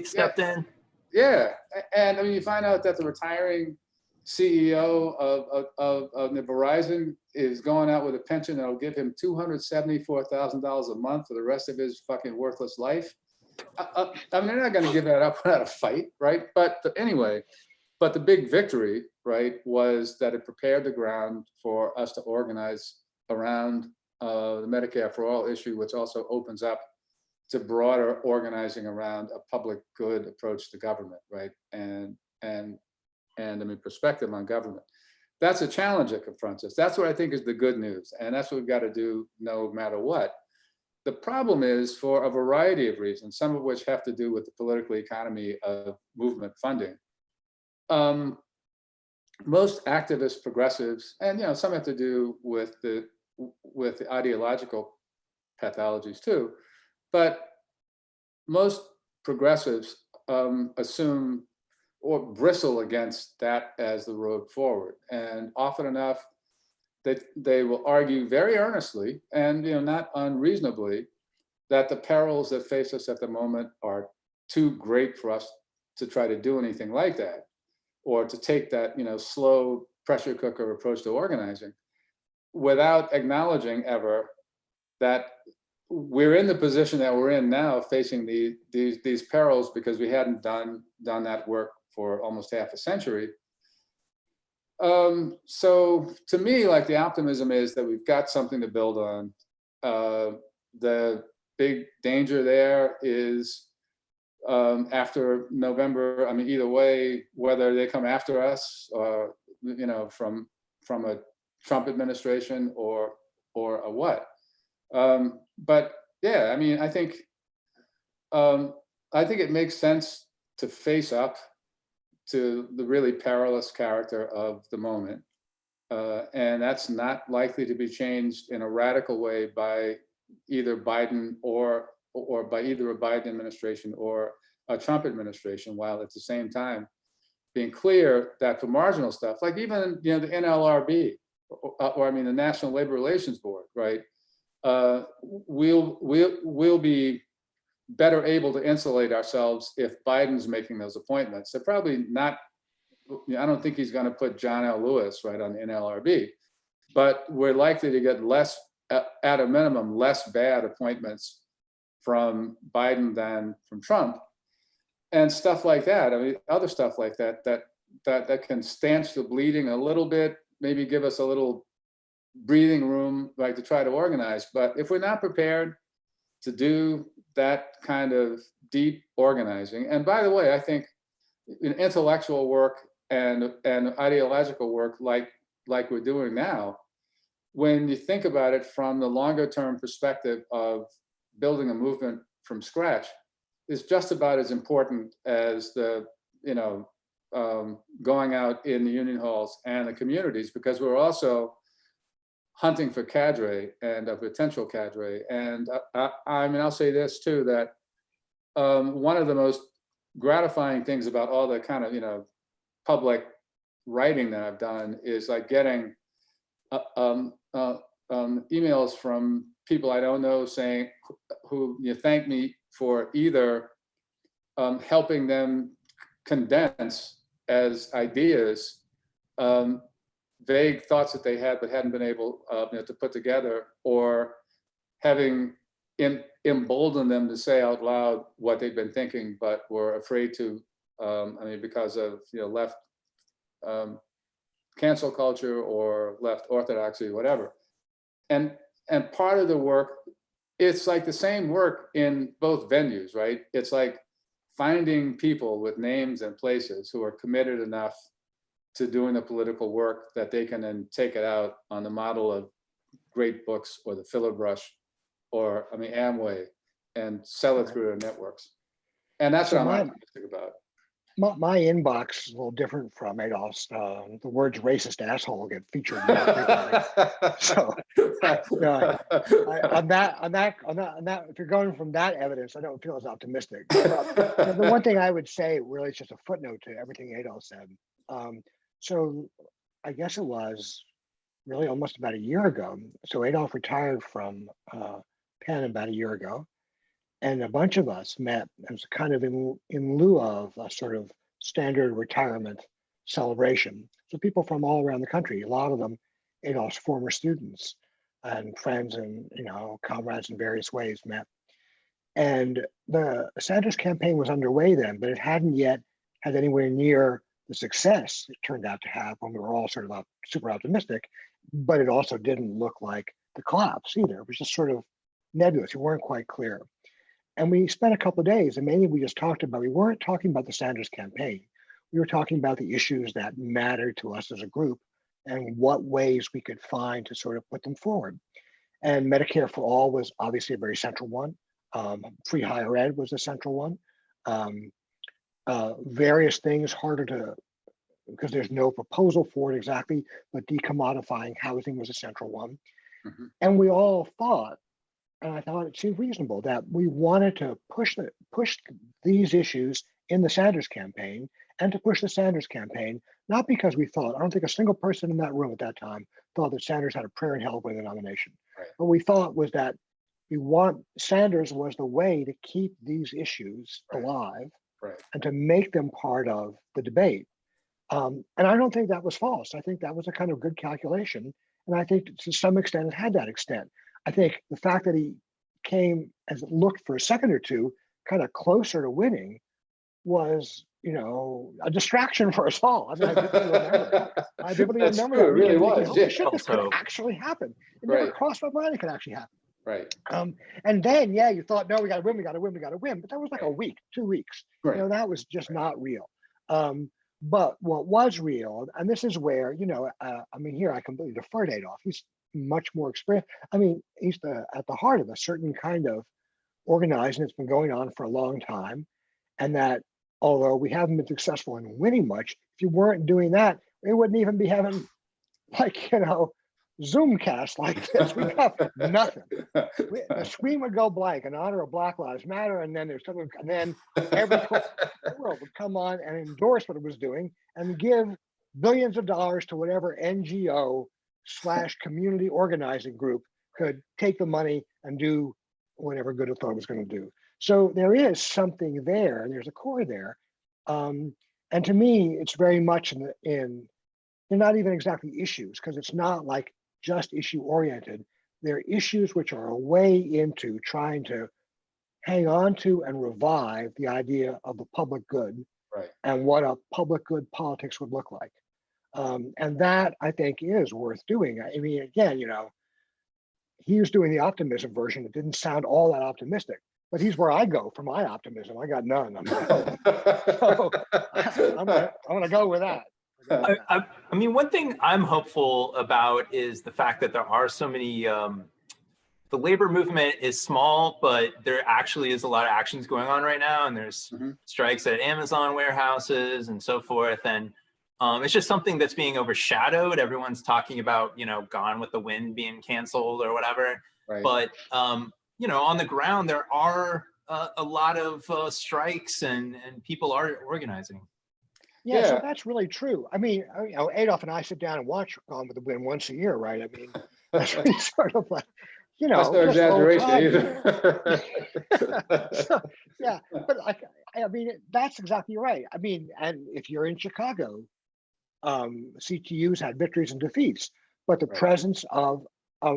stepped in. Yeah, and I mean, you find out that the retiring CEO of Verizon is going out with a pension that'll give him $274,000 a month for the rest of his fucking worthless life. I mean, they're not going to give that up without a fight, right? But anyway, but the big victory, right, was that it prepared the ground for us to organize around the Medicare for All issue, which also opens up to broader organizing around a public good approach to government, right? And I mean, perspective on government. That's a challenge that confronts us. That's what I think is the good news. And that's what we've got to do no matter what. The problem is, for a variety of reasons, some of which have to do with the political economy of movement funding. Most activist progressives, and some have to do with the ideological pathologies too, but most progressives assume or bristle against that as the road forward. And often enough, they will argue very earnestly and not unreasonably that the perils that face us at the moment are too great for us to try to do anything like that, or to take that slow pressure cooker approach to organizing, without acknowledging ever that we're in the position that we're in now, facing these perils because we hadn't done that work for almost half a century. So to me, like the optimism is that we've got something to build on. The big danger there is after November, I mean, either way, whether they come after us, you know, from a Trump administration or a what. But yeah, I mean, I think it makes sense to face up to the really perilous character of the moment. And that's not likely to be changed in a radical way by either Biden or by either a Biden administration or a Trump administration, while at the same time being clear that for marginal stuff, like even, you know, the NLRB, or I mean, the National Labor Relations Board, right? We'll be better able to insulate ourselves if Biden's making those appointments. They're probably not, I don't think he's going to put John L. Lewis right on the NLRB, but we're likely to get less, at a minimum, less bad appointments from Biden than from Trump, and stuff like that. I mean, other stuff like that that can stanch the bleeding a little bit, maybe give us a little breathing room, like to try to organize. But if we're not prepared to do that kind of deep organizing, and by the way, I think in intellectual work and ideological work like we're doing now, when you think about it from the longer term perspective of building a movement from scratch, is just about as important as the, you know, going out in the union halls and the communities, because we're also hunting for cadre and a potential cadre. And I mean, I'll say this too, that one of the most gratifying things about all the kind of, you know, public writing that I've done is like getting emails from people I don't know saying, who you thank me for either helping them condense as ideas vague thoughts that they had but hadn't been able you know, to put together, or having emboldened them to say out loud what they'd been thinking but were afraid to, I mean, because of, you know, left cancel culture or left orthodoxy, whatever. And part of the work, it's like the same work in both venues, right? It's like finding people with names and places who are committed enough to doing the political work that they can then take it out on the model of great books or the filler brush or, I mean, Amway, and sell it through their networks. And that's what I'm optimistic about. My inbox is a little different from Adolph's. The words "racist asshole" get featured more frequently. So, on that, if you're going from that evidence, I don't feel as optimistic. The one thing I would say, really, is just a footnote to everything Adolph said. So, I guess it was really almost about a year ago. So Adolph retired from Penn about a year ago. And a bunch of us met as kind of in lieu of a sort of standard retirement celebration. So people from all around the country, a lot of them Adolph's former students and friends and, you know, comrades in various ways met. And the Sanders campaign was underway then, but it hadn't yet had anywhere near the success it turned out to have when we were all sort of super optimistic. But it also didn't look like the collapse either. It was just sort of nebulous. We weren't quite clear. And we spent a couple of days, and mainly we just talked about, we weren't talking about the Sanders campaign. We were talking about the issues that mattered to us as a group and what ways we could find to sort of put them forward. And Medicare for All was obviously a very central one. Free higher ed was a central one. Various things harder to, because there's no proposal for it exactly, but decommodifying housing was a central one. Mm-hmm. And we all thought, and I thought it seemed reasonable, that we wanted to push these issues in the Sanders campaign, and to push the Sanders campaign, not because we thought, I don't think a single person in that room at that time thought that Sanders had a prayer in hell winning the nomination. Right. What we thought was that Sanders was the way to keep these issues alive, and to make them part of the debate. And I don't think that was false. I think that was a kind of good calculation. And I think to some extent it had that extent. I think the fact that he came, as it looked for a second or two, kind of closer to winning was, a distraction for us all. I mean, I vividly remember. I vividly That's remember true. that It really weekend thinking, was. holy Yeah. shit, this could Also- actually happen. It never Right. crossed my mind it could actually happen. Right. And then, yeah, you thought, no, we got to win, we got to win, we got to win. But that was like a Right. week, 2 weeks. Right. That was just not real. But what was real, and this is where, I mean, here I completely defer to Adolph. He's much more experienced. I mean, he's at the heart of a certain kind of organizing that's been going on for a long time. And that although we haven't been successful in winning much, if you weren't doing that, we wouldn't even be having like, Zoomcast like this. We have nothing. The screen would go blank in honor of Black Lives Matter, and then and then every world would come on and endorse what it was doing and give billions of dollars to whatever NGO/community organizing group could take the money and do whatever good it thought it was going to do. So there is something there, and there's a core there. And to me, it's very much they're not even exactly issues, because it's not like just issue oriented. They're issues which are a way into trying to hang on to and revive the idea of the public good, Right. and what a public good politics would look like. And that, I think, is worth doing. I mean, again, he was doing the optimism version. It didn't sound all that optimistic, but he's where I go for my optimism. I got none. So I'm gonna go with that. I mean, one thing I'm hopeful about is the fact that there are so many, the labor movement is small, but there actually is a lot of actions going on right now. And there's strikes at Amazon warehouses and so forth. And it's just something that's being overshadowed. Everyone's talking about, Gone with the Wind being canceled or whatever. Right. But, on the ground, there are a lot of strikes and people are organizing. Yeah, so Yeah. that's really true. I mean, Adolph and I sit down and watch Gone with the Wind once a year, right? I mean, that's really sort of like, That's no just old exaggeration times. either. So, yeah, but I mean, that's exactly right. I mean, and if you're in Chicago, CTUs had victories and defeats, but the Right. presence of a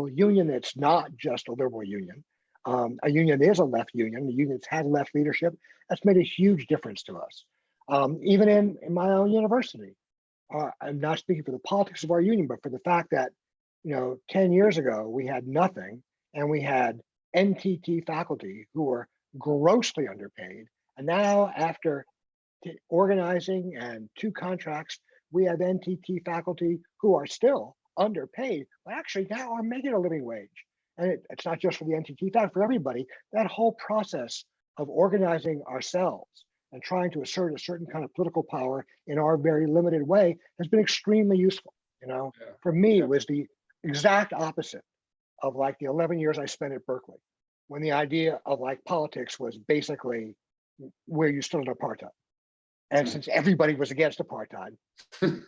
union that's not just a liberal union, a union is a left union, a union that's had left leadership, that's made a huge difference to us. Even in my own university, I'm not speaking for the politics of our union, but for the fact that, 10 years ago, we had nothing, and we had NTT faculty who were grossly underpaid. And now, after organizing and 2 contracts, we have NTT faculty who are still underpaid, but actually now are making a living wage. And it's not just for the NTT faculty, for everybody. That whole process of organizing ourselves and trying to assert a certain kind of political power in our very limited way has been extremely useful. For me, it was the exact opposite of like the 11 years I spent at Berkeley, when the idea of like politics was basically where you stood on apartheid. And since everybody was against apartheid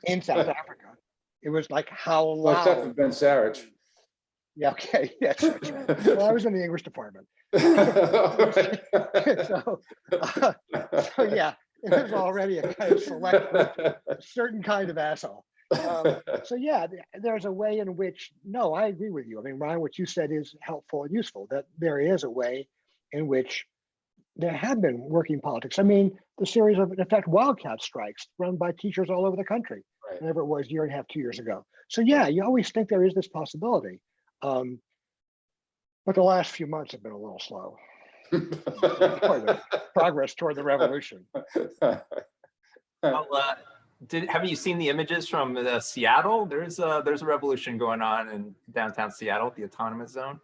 in South Africa, it was like how loud. Well, except for Ben Sarich. Yeah, okay, yes, that's right. Well, I was in the English department. So yeah, it was already a kind of select group, a certain kind of asshole. So yeah, there's a way in which, no, I agree with you. I mean, Ryan, what you said is helpful and useful, that there is a way in which there have been working politics. I mean, the series of, in fact, wildcat strikes run by teachers all over the country, Right. whenever it was, 1.5 years, 2 years ago. So yeah, you always think there is this possibility. But the last few months have been a little slow. Progress toward the revolution. Well, have you seen the images from Seattle? There's a revolution going on in downtown Seattle, the autonomous zone.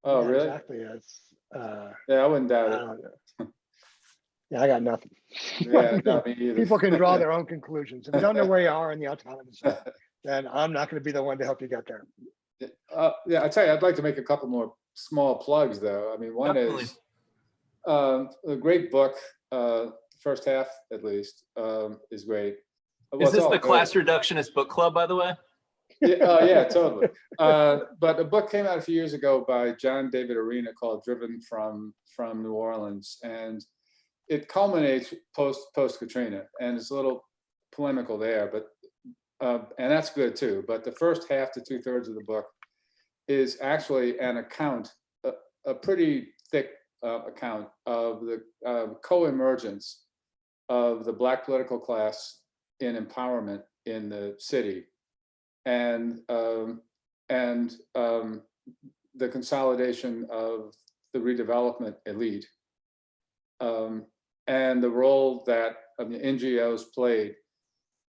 Oh, Yeah, really? exactly. It's, Yeah, I wouldn't doubt it. yeah, I got nothing. Yeah, no, me either. People can draw their own conclusions. If you don't know where you are in the autonomous zone, then I'm not going to be the one to help you get there. Yeah, I tell you, I'd like to make a couple more small plugs, though. I mean, one Definitely. is a great book. First half, at least, is great. Well, Is it's this all the good. Class Reductionist Book Club, by the way? Yeah, yeah, totally. But a book came out a few years ago by John David Arena called "Driven from New Orleans," and it culminates post Katrina, and it's a little polemical there, but and that's good too. But the first half to 2/3 of the book is actually an account, a pretty thick account of the co-emergence of the Black political class in empowerment in the city, and the consolidation of the redevelopment elite, and the role that NGOs played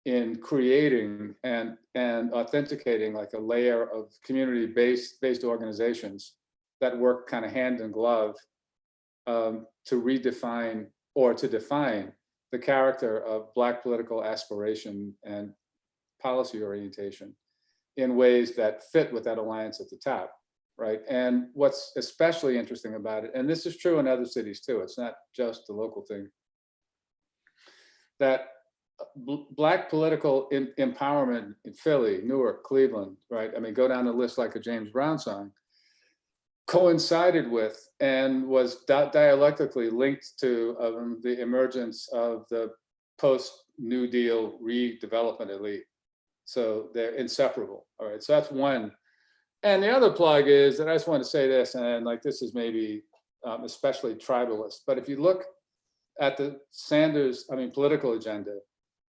in creating and authenticating like a layer of community-based organizations that work kind of hand in glove to redefine or to define the character of Black political aspiration and policy orientation in ways that fit with that alliance at the top, right? And what's especially interesting about it, and this is true in other cities too, it's not just the local thing, that Black political empowerment in Philly, Newark, Cleveland, right? I mean, go down the list like a James Brown song, coincided with and was dialectically linked to the emergence of the post-New Deal redevelopment elite. So they're inseparable, all right? So that's one. And the other plug is that I just want to say this, and like this is maybe especially tribalist, but if you look at the Sanders, political agenda,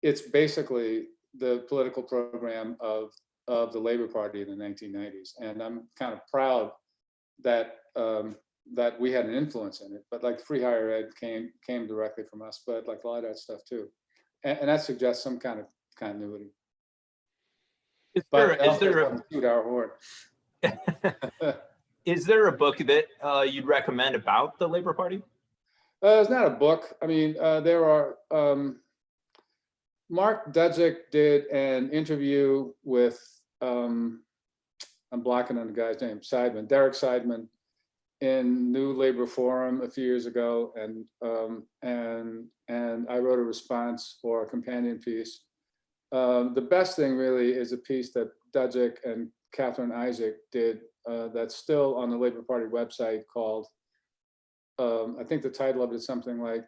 it's basically the political program of the Labor Party in the 1990s. And I'm kind of proud that that we had an influence in it, but like free higher ed came directly from us, but like a lot of that stuff too. And that suggests some kind of continuity. Is there a book that you'd recommend about the Labor Party? It's not a book. I mean, there are, Mark Dudzik did an interview with, I'm blocking on the guy's name, Derek Seidman, in New Labor Forum a few years ago, and I wrote a response for a companion piece. The best thing really is a piece that Dudzik and Catherine Isaac did that's still on the Labor Party website called, I think the title of it is something like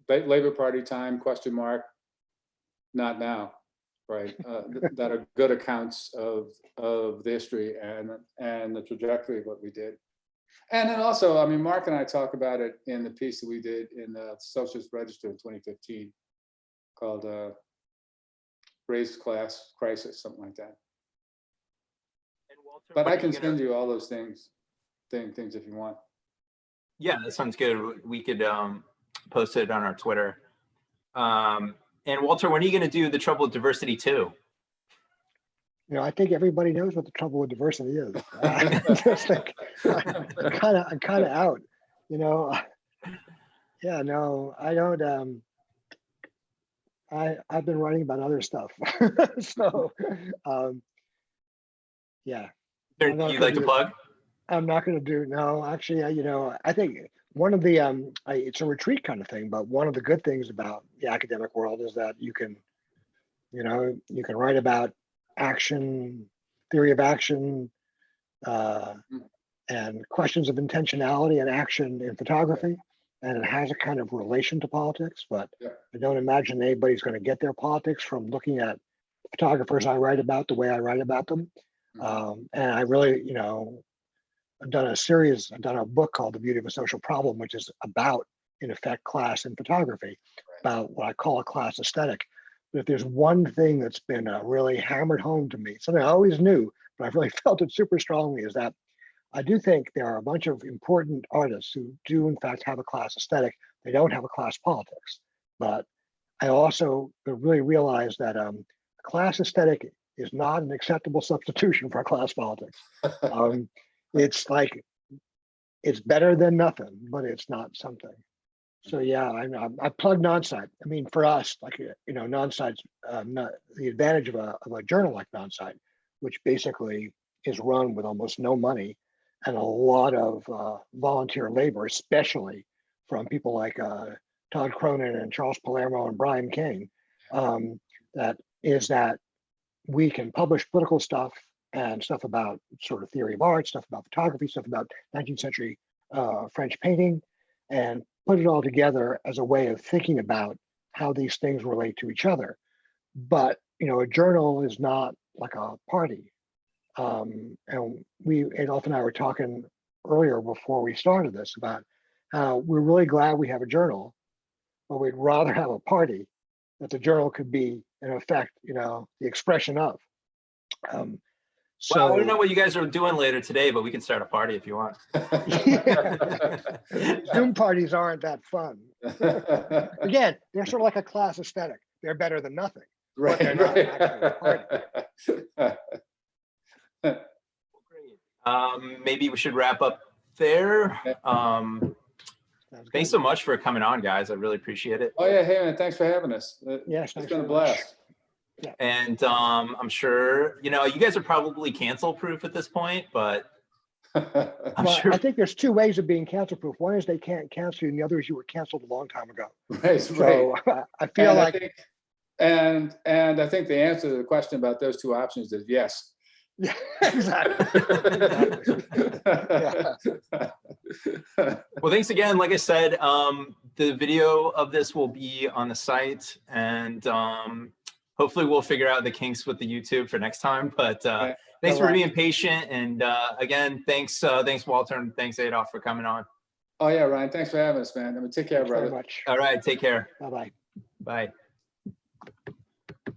Labor Party Time, ? Not now, right? That are good accounts of the history and the trajectory of what we did. And then also, Mark and I talk about it in the piece that we did in the Socialist Register in 2015 called Race Class Crisis, something like that. And Walter, but I can send you all those things if you want. Yeah, that sounds good. We could post it on our Twitter. And Walter, when are you going to do The Trouble with Diversity 2? I think everybody knows what the trouble with diversity is. Just like, I'm kind of out. Yeah, no, I don't. I've been writing about other stuff. So, yeah. You'd like to plug? I'm not going to do, no, actually, I think one of the, it's a retreat kind of thing, but one of the good things about the academic world is that you can write about action, theory of action, and questions of intentionality and action in photography. And it has a kind of relation to politics, but I don't imagine anybody's going to get their politics from looking at photographers I write about the way I write about them. And I really, I've done a book called The Beauty of a Social Problem, which is about, in effect, class in photography, about what I call a class aesthetic. But if there's one thing that's been really hammered home to me, something I always knew, but I've really felt it super strongly, is that I do think there are a bunch of important artists who do, in fact, have a class aesthetic. They don't have a class politics. But I also really realize that class aesthetic is not an acceptable substitution for class politics. It's like, it's better than nothing, but it's not something. So yeah, I plug Nonsite. For us, like, Nonsite's not the advantage of a journal like Nonsite, which basically is run with almost no money and a lot of volunteer labor, especially from people like Todd Cronin and Charles Palermo and Brian King, that we can publish political stuff and stuff about sort of theory of art, stuff about photography, stuff about 19th century French painting, and put it all together as a way of thinking about how these things relate to each other. But, a journal is not like a party. And Adolph and I were talking earlier before we started this about how we're really glad we have a journal, but we'd rather have a party that the journal could be, in effect, the expression of. Well, I don't know what you guys are doing later today, but we can start a party if you want. Zoom parties aren't that fun. Again, they're sort of like a class aesthetic. They're better than nothing. Right. But they're not actually a party. Maybe we should wrap up there. Sounds Thanks good. so much for coming on, guys. I really appreciate it. Oh yeah, hey man, thanks for having us. Yes, It's thanks been a very much. blast. And I'm sure, you guys are probably cancel proof at this point, but I'm Well, sure. I think there's two ways of being cancel proof. One is they can't cancel you, and the other is you were canceled a long time ago. Right, So right. I feel And like I think, and I think the answer to the question about those two options is yes. yeah, exactly. Yeah. Well, thanks again. Like I said, the video of this will be on the site, and hopefully we'll figure out the kinks with the YouTube for next time. But thanks for being patient. And again, thanks Walter, and thanks Adolph for coming on. Oh yeah, Ryan, thanks for having us, man. I mean, take care, Thanks very brother. much. All right, take care. Bye-bye. Bye.